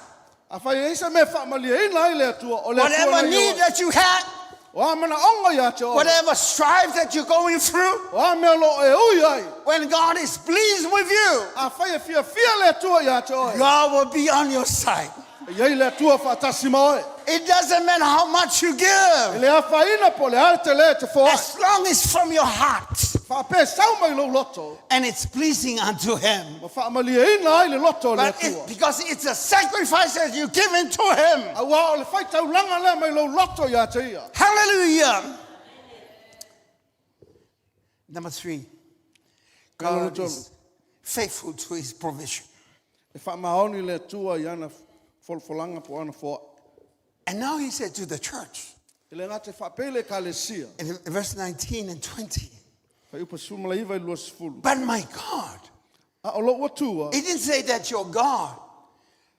A whai eisa me whaamalia ina ai le atua. O le atua
Whatever
nei
need
o.
that you have,
O a mana onga ia te o.
whatever strife that you're going through,
O a mea lo e ui ai.
when God is pleased with you,
A whai e fia le atua ia te o.
God will be on your side.
Iei le atua whaatasi moe.
It doesn't matter how much you
E
give,
le a whaina po le ale te le te whaai.
as long as from your heart
Whaapē sau mai lo loto.
and it's pleasing unto Him.
Ma whaamalia ina ai le loto le
But
atua.
because it's a sacrifice that you give into Him.
A wā o le whai taulanga le mai lo loto ia te ia.
Hallelujah. Number 3, God
Hallelujah.
is faithful to His provision.
E whaamaoni le atua i ana folfolanga po ana whaai.
And now He said to the church
E le ngate whaapele ka le sia.
in verse 19 and 20,
Whai upa sumala iwa I lua sifulu.
but my God.
A o lo atua.
He didn't say that you're God.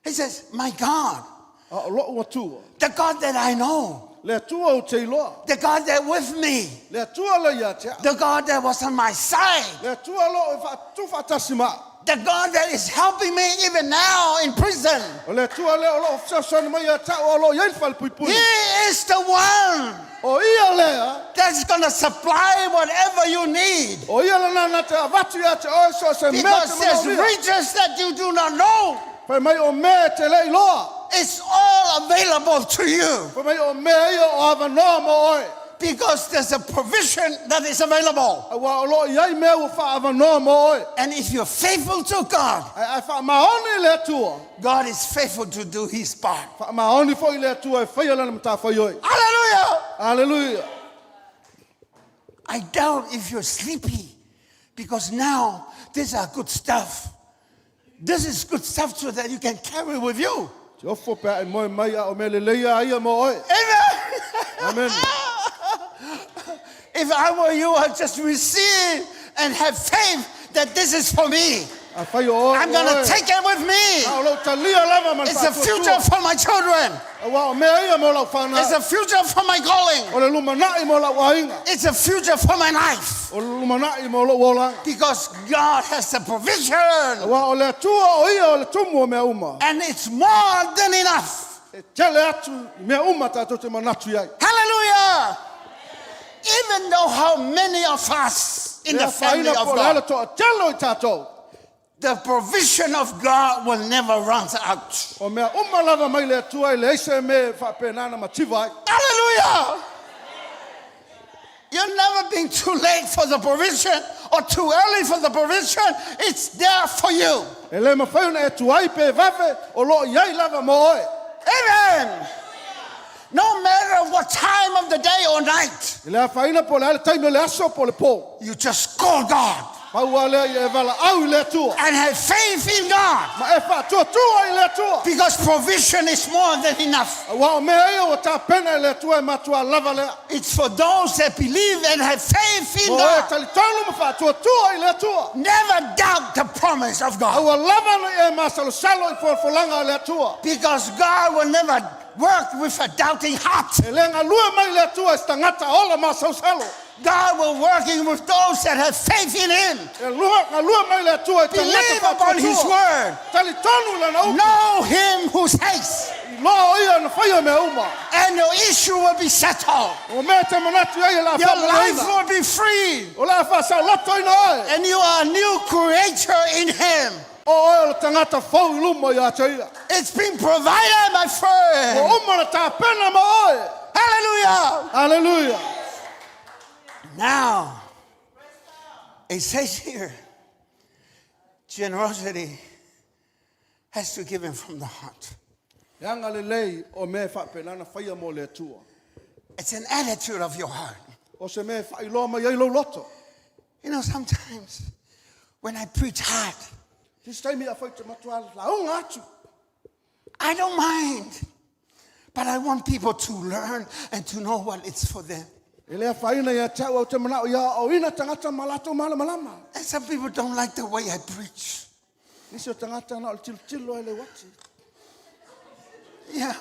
He says, my God,
A o lo atua.
the God that I know,
Le atua o te iloa.
the God that with me,
Le atua le ia te a.
the God that was on my side,
Le atua lo e tu whaatasi maa.
the God that is helping me even now in prison.
O le atua le o lo ofisasoni mai a ta o lo iei whal
He
puipuni.
is the one
O ia lea.
that's going to supply whatever you need.
O ia le nana te avatu ia te oe so se mea
Because
te
there's
mana ria.
riches that you do not know.
Whai mai o mea te le iloa.
It's all available to you.
Whai mai o mea ia o avanoa mo oe.
Because there's a provision that is available.
A wā o lo iei mea ua wha avanoa mo oe.
And if you're faithful to God,
Ai wha maoni le atua.
God is faithful to do His part.
Wha maoni fo I le atua e whaia lana mata whai oe.
Hallelujah!
Hallelujah.
I doubt if you're sleepy, because now these are good stuff. This is good stuff so that you can carry with you.
Te ofo pēa e moe mai a o me le leia ia mo oe.
Amen.
Amen.
If I were you, I'd just receive and have faith that this is for me.
A whai o oe.
I'm going to take it with me.
A o lo talia lava man
It's a future for my children.
A wā o mea ia mo lau whana.
It's a future for my calling.
O le lumanai mo lau wainga.
It's a future for my life.
O le lumanai mo lau wolanga.
Because God has a
A
provision.
wā o le atua o ia o le tumu o mea uma.
And it's more than enough.
E tele atu I mea uma tātou te manatu iai.
Hallelujah. Even though how many of us in the family
Lea whaina
of
po le ala
God,
toa telo I tātou.
the provision of God will never run out.
O mea uma lava mai le atua I le eise me whapenana mativa ai.
Hallelujah. You've never been too late for the provision or too early for the provision. It's there for you.
E le mawhauna e tuai pe vave o lo iai lava mo oe.
Amen. No matter what time of the day or night,
E le whaina po le ala taime le aso po le po.
you just call God
Paua lea I e vala au I le atua.
and have faith in God.
Ma e wha tua I le atua.
Because provision is more than enough.
A wā o mea ia o tā pena I le atua e matua lava lea.
It's for those that believe and have faith in
Mo e
God.
tali tonu ma wha tua I le atua.
Never doubt the promise of God.
Aua lava na e masalo salo I polfolanga I le atua.
Because God will never work with a doubting heart.
E le ngā lua mai le atua e stangata ola masalo salo.
God will working with those that have faith in Him. Believe upon His word. Know Him who says. And your issue will be settled. Your life will be free. And you are a new creator in Him. It's been provided, my friend. Hallelujah.
Hallelujah.
Now, it says here, generosity has to give Him from the heart. It's an attitude of your heart. You know, sometimes when I preach hard, I don't mind. But I want people to learn and to know what it's for them. And some people don't like the way I preach. Yeah.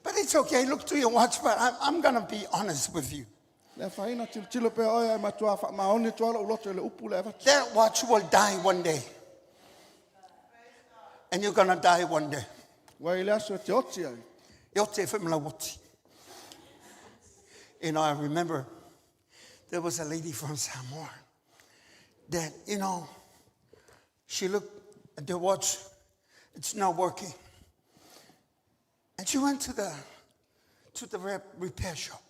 But it's okay. Look to your watch, but I'm going to be honest with you. That watch will die one day. And you're going to die one day. You know, I remember there was a lady from Samoa that, you know, she looked at the watch, it's not working. And she went to the repair shop.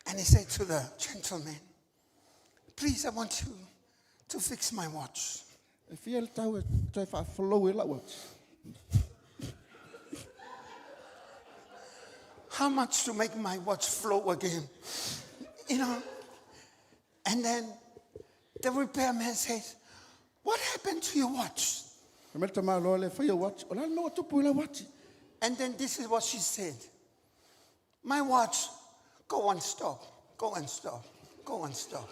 And he said to the gentleman, please, I want you to fix my watch. How much to make my watch flow again? You know? And then the repairman says, what happened to your watch? And then this is what she said. My watch, go and stop, go and stop, go and stop.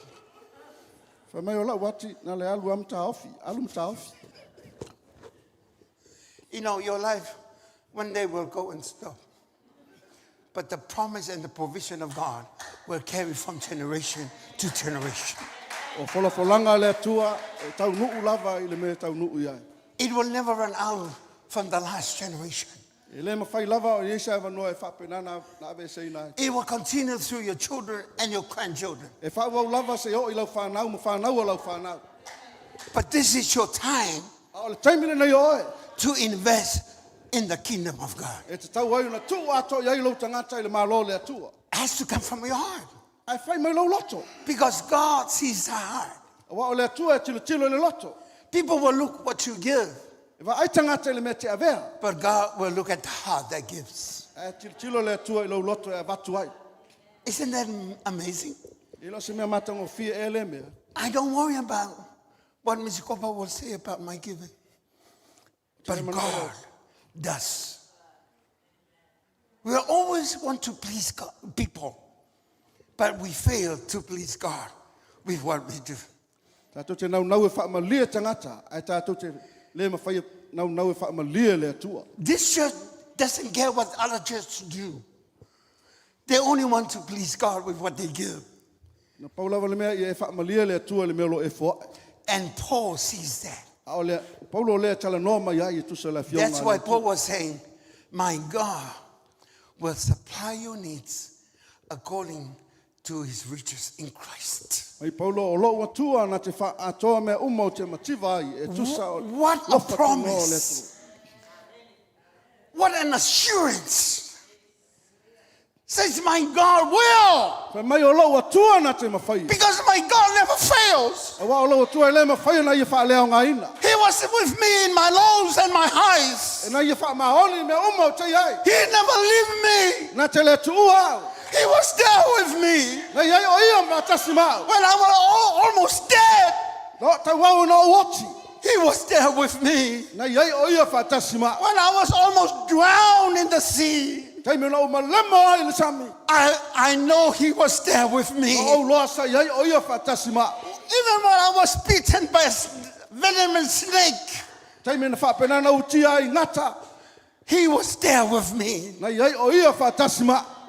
You know, your life one day will go and stop. But the promise and the provision of God will carry from generation to generation. It will never run out from the last generation. It will continue through your children and your grandchildren. But this is your time to invest in the kingdom of God. It has to come from your heart. Because God sees the heart. People will look what you give. But God will look at the heart that gives. Isn't that amazing? I don't worry about what Ms. Oketopa will say about my giving. But God does. We always want to please God, people, but we fail to please God with what we do. This church doesn't care what other churches do. They only want to please God with what they give. And Paul sees that. That's why Paul was saying, my God will supply your needs according to His riches in Christ. What a promise. What an assurance. Says my God will. Because my God never fails. He was with me in my lows and my highs. He never left me. He was there with me. When I was almost dead, He was there with me. When I was almost drowned in the sea, I know He was there with me. Even when I was bitten by a venomous snake, He was there with me.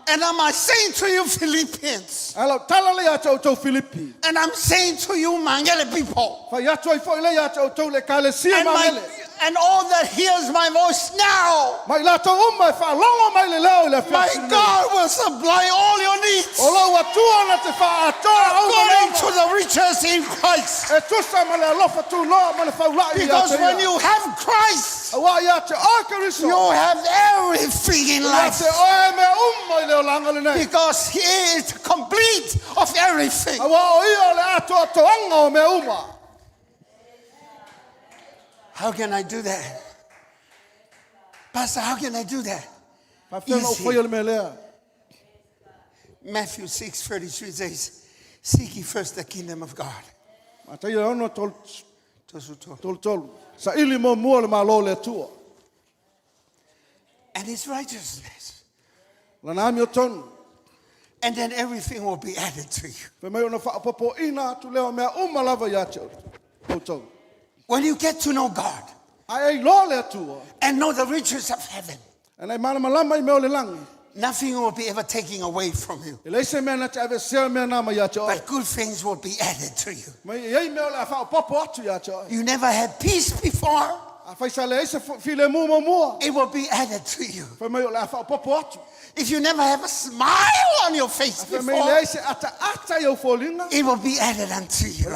And I'm saying to you, Philippians.
Alo tala le atu tau Filipi.
And I'm saying to you, Mangele people.
Fa atu ai foi le atu tau le kalesia mangele.
And all that hears my voice now.
Mai la tau fa longo mai le leo le
My God will supply all your needs.
Olo atua na te fa atoa
according to the riches in Christ.
E tusa ma le alofa tu loa ma le faulai.
Because when you have Christ,
Awa ia te akariso.
you have everything in life.
Te oe me umma le olanga le nei.
Because He is complete of everything.
Awa o ia le atua toanga o me umma.
How can I do that? Pastor, how can I do that?
Easy.
Matthew 6:33 says, seek ye first the kingdom of God. And His righteousness. And then everything will be added to you. When you get to know God and know the riches of heaven, nothing will be ever taken away from you. But good things will be added to you. You never had peace before. It will be added to you. If you never have a smile on your face before, it will be added unto you.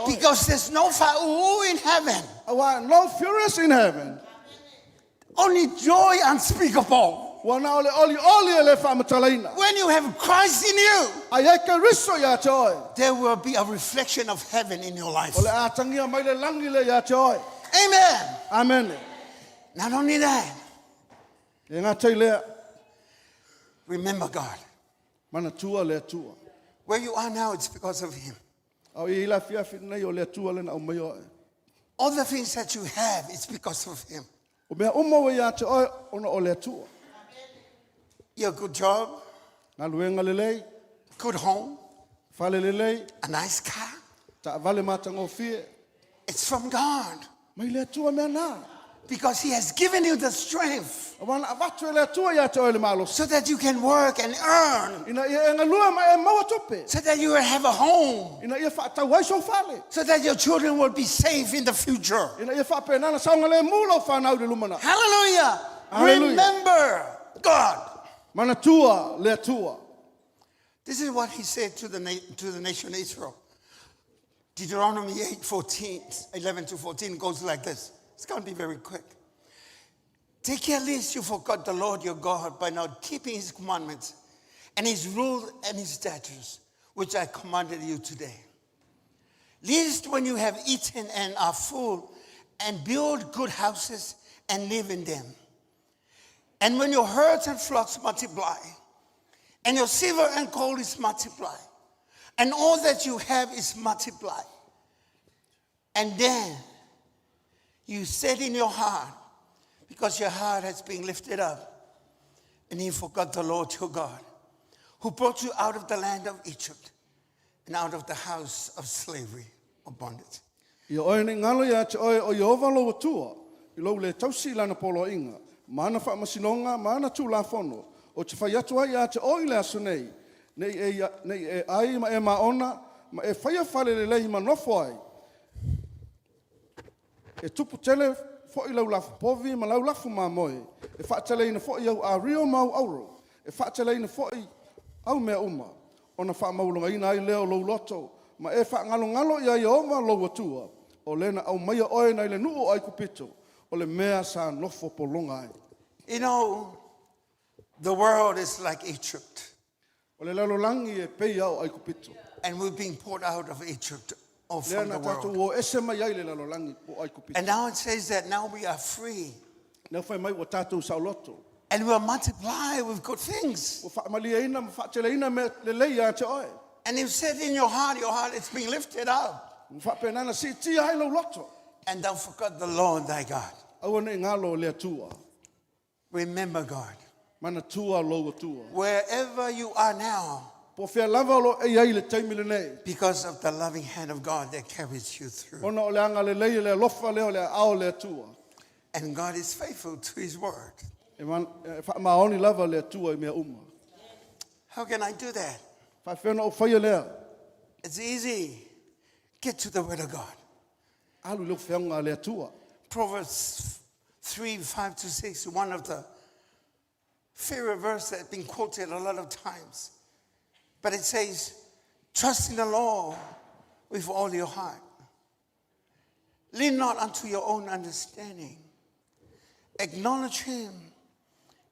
Because there's no fa'u in heaven.
No furious in heaven.
Only joy unspeakable. When you have Christ in you, there will be a reflection of heaven in your life. Amen.
Amen.
Not only that, remember God. Where you are now, it's because of Him. All the things that you have, it's because of Him. Your good job, good home, a nice car. It's from God. Because He has given you the strength so that you can work and earn, so that you will have a home, so that your children will be safe in the future. Hallelujah. Remember God. This is what He said to the nation of Israel. Deuteronomy 11-14 goes like this. It's going to be very quick. Take care lest you forgot the Lord your God by not keeping His commandments and His rules and His statutes, which I commanded you today. Lest when you have eaten and are full and build good houses and live in them, and when your herds and flocks multiply, and your silver and gold is multiplied, and all that you have is multiplied, and then you said in your heart, because your heart has been lifted up, and you forgot the Lord your God, who brought you out of the land of Egypt and out of the house of slavery or bondage.
Mana fa masinonga mana tu la fono o te fai atu ai ate o ile aso nei e ai ma e maona ma e fai fale le lei ma nofo ai e tupu tele fo i lau lafu povi ma lau lafu ma moe e fa tele ina fo i au a rio mau auro e fa tele ina fo i au mea uma ona fa maulunga ina ai leo lou loto ma e fa ngalo ia Yehova lou atua o lena au mai oe na ile nuu ai kupito. You
know, the world is like Egypt. And we're being poured out of Egypt or from the world. And now it says that now we are free. And we'll multiply with good things. And you said in your heart is being lifted up. And don't forget the Lord thy God. Remember God. Wherever you are now, because of the loving hand of God that carries you through. And God is faithful to His word.
E maoni lava le tua I mea uma.
How can I do that?
Whawhena o whaia lea.
It's easy. Get to the Word of God.
Alu leo whianga lea tua.
Proverbs 3:5-6, one of the favorite verses that has been quoted a lot of times. But it says, trust in the Lord with all your heart. Lean not unto your own understanding. Acknowledge Him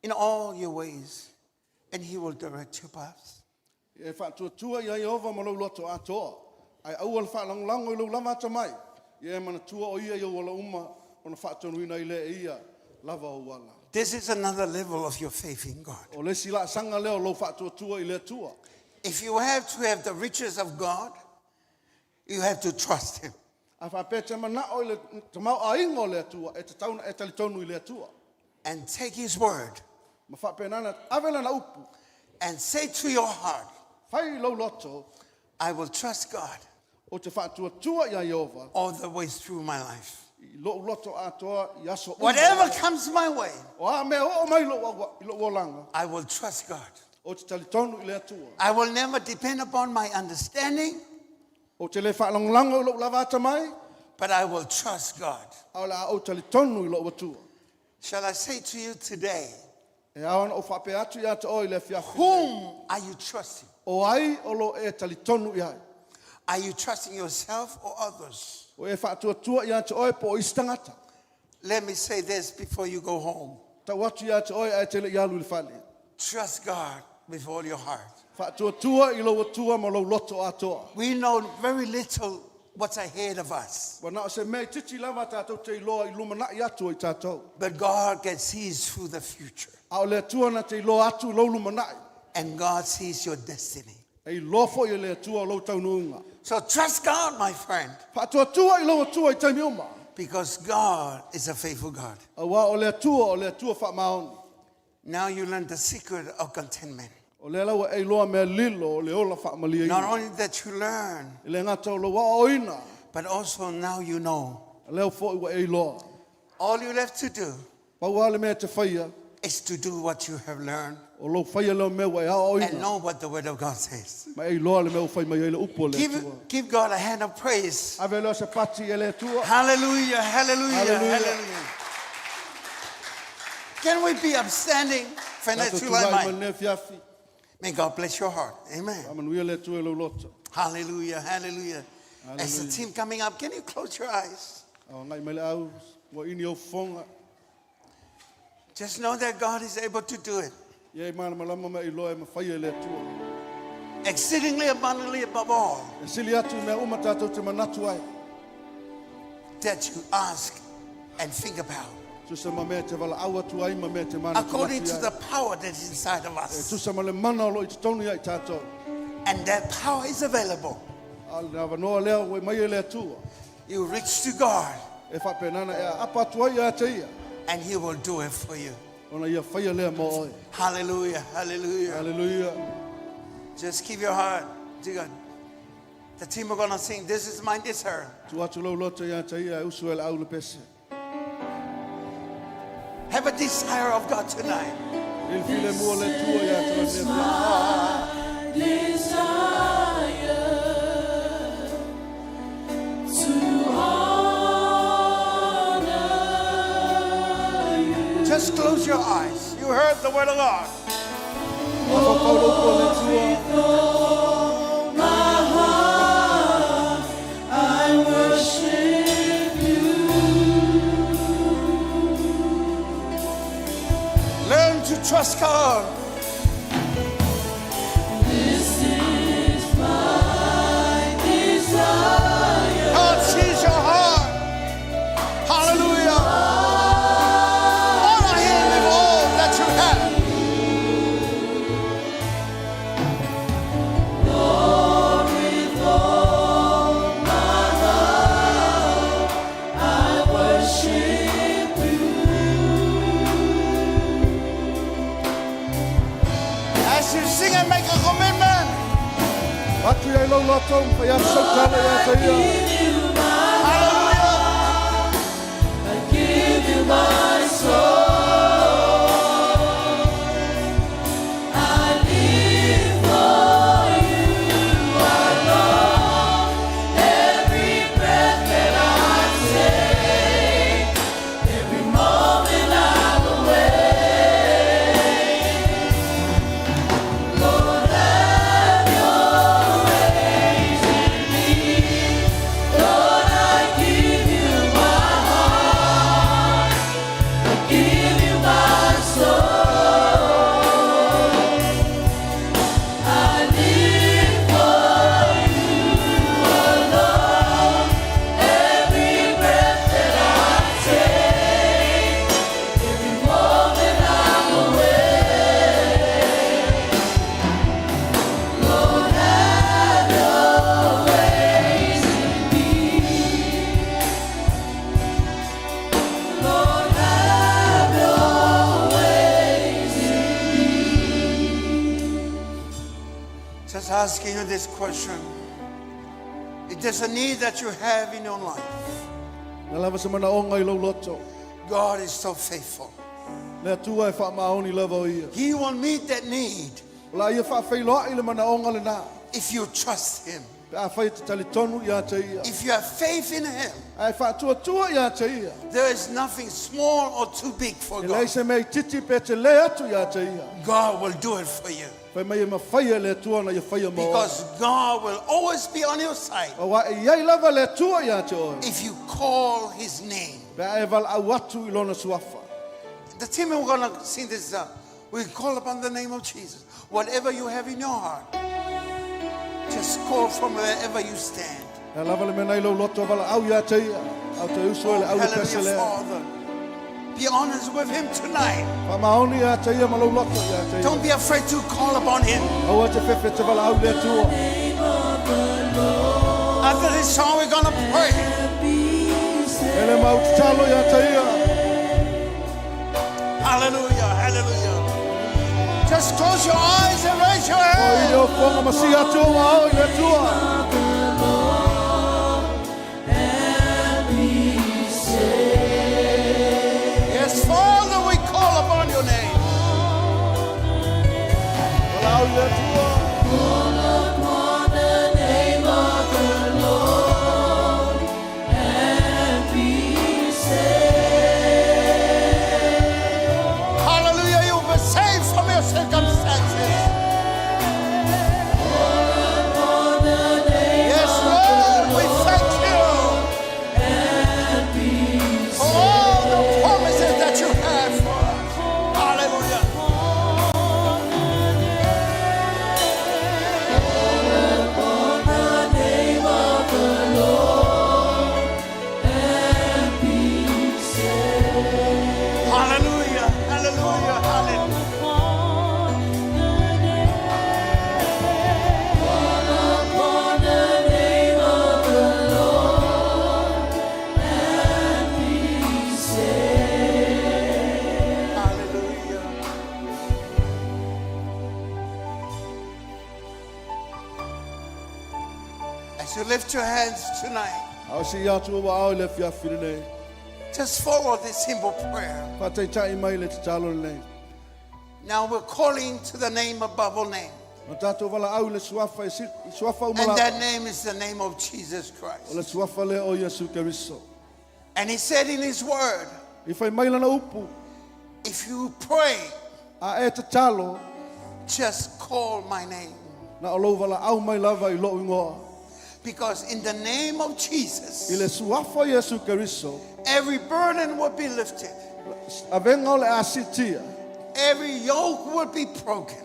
in all your ways, and He will direct your paths.
E whātua ia Iova ma lau loto atoa. Ai au al whaalangolango I lau lava atamai. Ia mana tua o ia I wala uma o na whaatonuina I le ia lava o wala.
This is another level of your faith in God.
O le sila sanga leo lau whatua I le tua.
If you have to have the riches of God, you have to trust Him.
A whapete mana o le tamau a ingo le tua e te tauna e talitonu I le tua.
And take His word
Ma whapenana awela na upu.
and say to your heart,
Whai lau loto
I will trust God
o te whatua ia Iova.
all the way through my life.
I lo loto atoa I aso uma.
Whatever comes my way,
O a mea o mai lo langa.
I will trust God.
O te talitonu I le tua.
I will never depend upon my understanding,
O te le whaalangolango I lo lava atamai.
but I will trust God.
Au la o talitonu I lo watua.
Shall I say to you today,
E awana o whape atu ia te oi le whiawhi.
whom are you trusting?
O ai o lo e talitonu I ai.
Are you trusting yourself or others?
O e whatua ia te oi po o istangata.
Let me say this before you go home.
Ta watu ia te oi ai te le ialu le whale.
Trust God with all your heart.
Whatua I lo watua ma lo loto atoa.
We know very little what's ahead of us,
Wa na o se mei titi lava tātou te iloa I lumana I atu I tātou.
but God can see through the future,
A o le atua na te iloa atu lo lumana
and God sees your destiny.
I lofo I le atua o lo taunuunga.
So trust God, my friend,
Whatua I lo watua I taimi uma.
because God is a faithful God.
A wa o le atua whamaoni.
Now you learn the secret of contentment.
O le lawa e loa mea lilo o le ola whaamalia
Not
ina.
only that you learn,
I le ngata o lo wa oina.
but also now you know.
Leo fo I wa e loa.
All you have to do
Pauale mea te whaia.
is to do what you have learned
O lo whaia leo mea wa e hao
and
oina.
know what the Word of God says.
Ma e loa le mea whai mai e le upo le atua.
Give God a hand of praise.
Ave leo se pati e le atua.
Hallelujah, hallelujah,
Hallelujah.
hallelujah. Can we be upstanding?
Nato
Financial
tulai ma
mind.
ne fiafi.
May God bless your heart. Amen.
Amanuia le atua e lo loto.
Hallelujah, hallelujah. As the
Hallelujah.
team coming up, can you close your eyes?
Awa ngai mai le au. Wa ini o fonga.
Just know that God is able to do it.
Ia I mana malama ma I loa e ma whaia le atua.
Exceedingly abundantly above all
E sili atu mea uma tātou te manatu ai.
that you ask and think about.
Tusa ma mea te wala au atu ai ma mea te mana
According to
ai.
the power that is inside of
E
us.
tusa ma le mana o lo I te tonu ai tātou.
And that power is available.
Al na wanoa leo we mai e le atua.
You reach to God
E whapenana e a apa atu ai a te ia.
and He will do it for you.
Ona ia whaia lea mo oi.
Hallelujah, hallelujah.
Hallelujah.
Just keep your heart to God. The team are going to sing, This is my desire.
Tu atu lau loto ia te ia e usu e le au le pese.
Have a desire of God tonight.
Il file mua le tua ia te le
Just close your eyes. You heard the word of God. Learn to trust God. God sees your heart. Hallelujah. Honor Him with all that you have. As you sing and make a commitment.
Atu ia lau loto pa ia sautana ia te ia.
Hallelujah. Just asking you this question. If there's a need that you have in your life,
Na lava se mana onga I lau loto.
God is so faithful.
Le tua e wha maoni lava o ia.
He will meet that need
La ia wha whailoa I le mana onga le nā.
if you trust Him.
Pe a whai te tali tonu ia te ia.
If you have faith in Him,
Ai wha tua ia te ia.
there is nothing small or too big for
E lei
God.
se mei titi pe te le atu ia te ia.
God will do it for you.
Whai mai e mawhaia le tua na ia whaia mo.
Because God will always be on your side
O wa e iai lava le tua ia te oe.
if you call His name.
Pe a e wal au atu I lona suafa.
The team we're going to sing this we call upon the name of Jesus. Whatever you have in your heart, just call from wherever you stand.
E lava le mena I lau loto wala au ia te ia. Au te uso e le au le pese
Hallelujah,
lea.
Father. Be honest with Him tonight.
Wha maoni ia te ia ma lau loto ia te ia.
Don't be afraid to call upon Him.
Au a te whewhe te wala au le tua.
After this song, we're going to pray.
E le mau te talo ia te ia.
Hallelujah, hallelujah. Just close your eyes and raise your
O I
hand.
leo whonga masi atu o au I le tua.
Yes, Father, we call upon your name.
Wala au le tua.
Hallelujah, you'll be saved from your circumstances. Yes, Lord, we thank you for all the promises that you have for us. Hallelujah. Hallelujah, hallelujah, hallelujah. Hallelujah. As you lift your hands tonight,
Au si atu wa au le fiafi le nei.
just follow this simple prayer.
Whatei tai mai le te talo le nei.
Now we're calling to the name above all names.
Ma tātou wala au le suafa e suafa
And
umala.
that name is the name of Jesus
O
Christ.
le suafa le o Yesu Keriso.
And He said in His word,
I whai mai lana upu.
if you pray,
A e te talo
just call my name.
na o lou wala au mai lava I lo ingoa.
Because in the name of
I
Jesus,
le suafa Yesu Keriso.
every burden will be lifted.
A venga o le asitia.
Every yoke will be broken.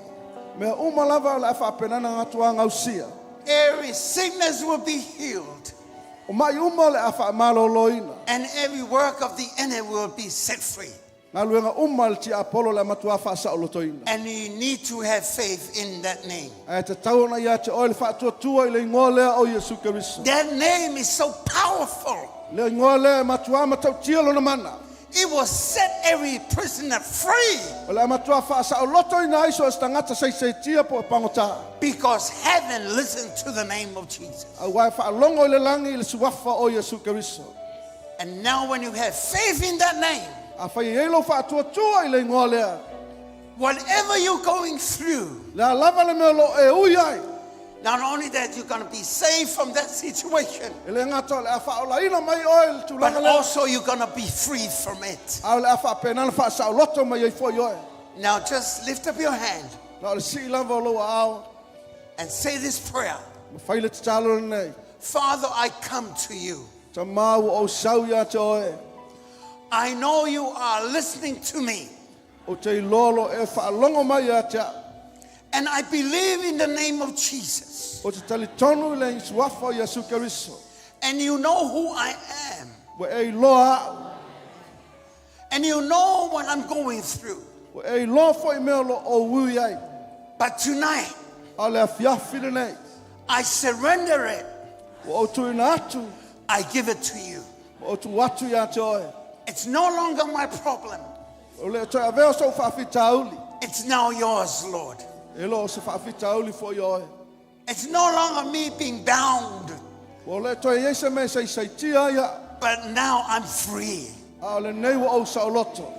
Mea uma lava le whapenana ngatua ngausia.
Every sickness will be healed.
O mai uma le awha malo loina.
And every work of the enemy will be set free.
Ngā luenga uma le ti apolo le matua wha sa olotoina.
And you need to have faith in that name.
E te tauna ia te oile wha tua I le ingoa lea o Yesu Keriso.
That name is so powerful.
Le ingoa lea matua matau tialo na mana.
It will set every prisoner free.
O le matua wha sa olotoina iso e stangata sei tia po e pangota.
Because heaven listened to the name of Jesus.
A wai wha longo I le langi I le suafa o Yesu Keriso.
And now when you have faith in that name,
A whai eilo wha tua I le ingoa lea.
whatever you're going through,
Le a lava le mea lo e ui ai.
not only that you're going to be saved from that situation,
E le ngata le a wha ola ina mai oe tu
but
langa lea.
also you're going to be freed from it.
A le a wha penana wha sa oloto mai ei fo oe.
Now just lift up your hand
Na o le si lava o loa ao.
and say this prayer.
Ma whaile te talo le nei.
Father, I come to you.
Ta mau o sau ia te oe.
I know you are listening to me.
O te lolo e whaalongo mai a te a.
And I believe in the name of Jesus.
O te tali tonu le isuafa o Yesu Keriso.
And you know who I am.
Wa e loa au.
And you know what I'm going through.
Wa e loa fo I mea lo o ui ai.
But tonight,
A le a fiafi le nei.
I surrender it.
Wa o tuina atu.
I give it to you.
Wa o tu atu ia te oe.
It's no longer my problem.
O le toi aveo so whaafi tauli.
It's now yours, Lord.
E lo se whaafi tauli fo i oe.
It's no longer me being bound,
O le toi Yesu me sei tia ia.
but now I'm free.
A le nei wa o sa o loto.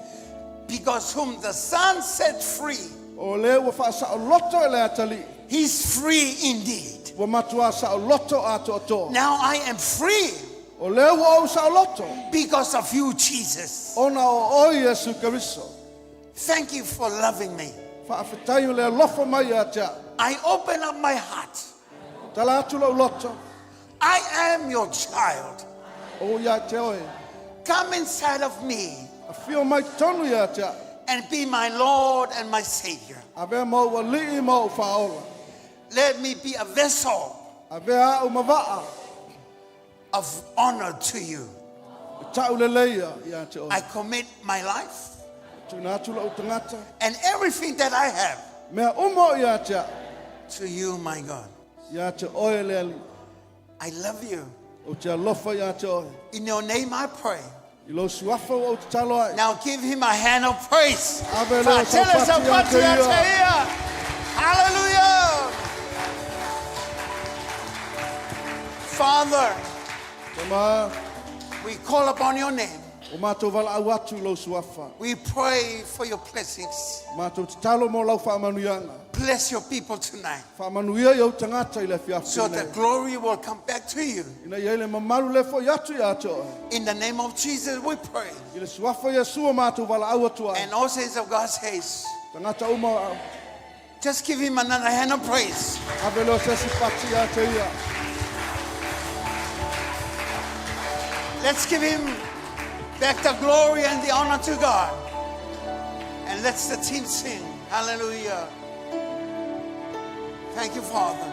Because whom the Son set free,
O le wa fa sa o loto e le atali.
he's free indeed.
Wa matua sa o loto ato ato.
Now I am free
O le wa o sa o loto.
because of you, Jesus.
Ona o Yesu Karisto.
Thank you for loving me.
Fa afetai o le lofo mai atia.
I open up my heart.
Tala atu lo loto.
I am your child.
O ia te oe.
Come inside of me
A fio mai tonu ia atia.
and be my Lord and my Savior.
A vea mau wa lii mau faola.
Let me be a vessel
A vea au mawaa.
of honor to you.
Tau le leia ia te oe.
I commit my life
Tuna atu lo utangata.
and everything that I have
Mea umo ia atia.
to you, my God.
Ia te oe le ali.
I love you.
O te alofa ia te oe.
In your name I pray.
I lo suafa o te talo ai.
Now give him a hand of praise.
Ave leo sa pati ia te ia.
Hallelujah. Father,
Te maa.
we call upon your name.
O mātou wala au atu lo suafa.
We pray for your blessings.
Mātou te talo mo lau whaamanuianga.
Bless your people tonight
Whaamanuia i au tangata I le fiafu
so the
nei.
glory will come back to you.
Ina i ele mamaru le fo i atu ia te oe.
In the name of Jesus, we pray.
I le suafa Iesua mātou wala au atu ai.
And all saints of God says,
Tangata uma au.
just give him another hand of praise.
Ave leo sesi pati ia te ia.
Let's give him back the glory and the honor to God. And let's the team sing. Hallelujah. Thank you, Father.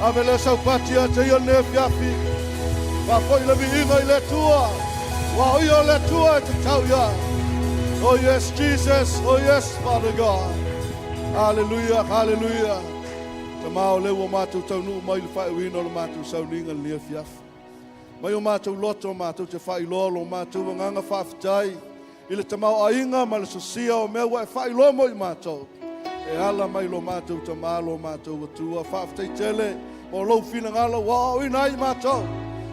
Ave le sau patia te ia ne fiafi. Wa foi le viinga i le tua. Wa io le tua te tau ia. Oh yes, Jesus. Oh yes, Father God. Hallelujah, hallelujah. Tamao le wa mātou tau nuu mai le whai uino le mātou Sauniga le fiafi. Mai o mātou loto mātou te whai lolo mātou nganga whawhitai. I le tamao ainga ma le sosia o mea wa e whai lomo i mātou. E ala mai lo mātou ta mālo mātou atua. Whawhitai tele o lau whina ngala wa o ina i mātou.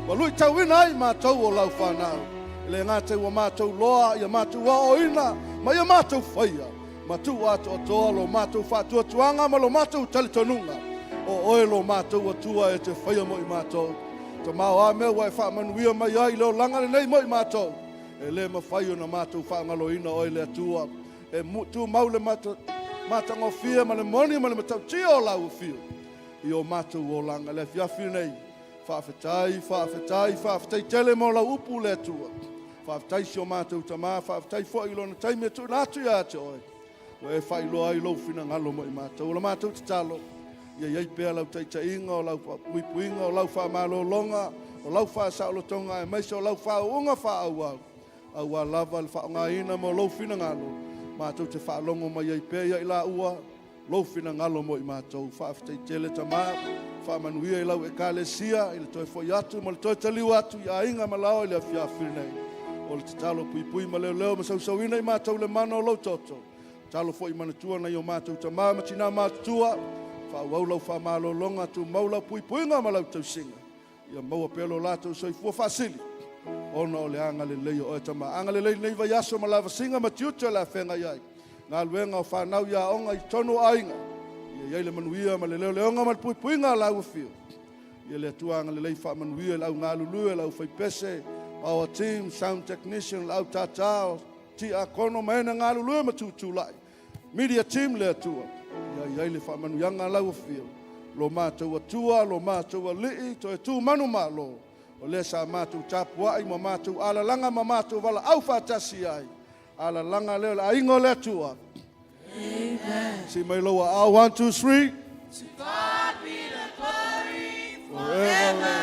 Wa lui tau ina i mātou o lau whanau. Le ngate wa mātou loa i a mātou wa o ina. Mai a mātou whaia. Mātou ato atoa lo mātou whātua tuanga ma lo mātou talitonunga. O oe lo mātou atua e te whaia mo i mātou. Ta mau a mea wa e whaamanuia mai ai leo langa le nei mo i mātou. E le ma whaio na mātou whaangalo ina oe le atua. E tu mau le mātango fia ma le moni ma le matau tia o lau fia. I o mātou o langa le fiafi nei. Whaafetai tele mo lau upu le atua. Whaafetai si o mātou tamā, whaafetai fo i lona taimi atu nātu ia te oe. Wa e whailo ai lau fina ngalo mo i mātou. La mātou te talo. Ia iei pēr lau taitainga o lau puipuinga o lau whaamalo longa o lau whaasaolotonga e maise o lau whaunga whaauau. Au a lava le whaonga ina mo lau fina ngalo. Mātou te whaalongo mai iei pēr ia i la ua. Lau fina ngalo mo i mātou. Whaafetai tele tamā. Whaamanuia i lau e kālesia. I le toi foi atu mo le toi taliu atu. Ia inga malao i le fiafiri nei. O le te talo puipui ma leo leo ma sausauina i mātou le mana o lau toto. Talo foi manatua na i o mātou tamā ma tina mātua. Whauau lau whamalo longa tu maulau puipuinga ma lau tausinga. Ia maua pelo lātou soifua whasili. Ona o le anga le leio o e tama. Anga le leio nei vai aso ma lava singa ma tiuta la whenga iai. Ngā luenga o whanau ia onga i tono ainga. Ia iai le manuia ma le leo leonga ma le puipuinga lau fio. Ia le atua anga le leio wha manuia lau ngā lulue lau whaipese. Our team, sound technician, lau tātao. Ti a kono maena ngā lulue ma tūtulai. Media team le atua. Ia iai le whamanuianga lau fio. Lo mātou atua, lo mātou alii, to e tū manu malo. O le sa mātou tāpuai, ma mātou ala langa, ma mātou wala au whātasi ai. Ala langa leo, a ingo le atua. Amen. Si mai loa, 1, 2, 3.
To God be the glory
Forever.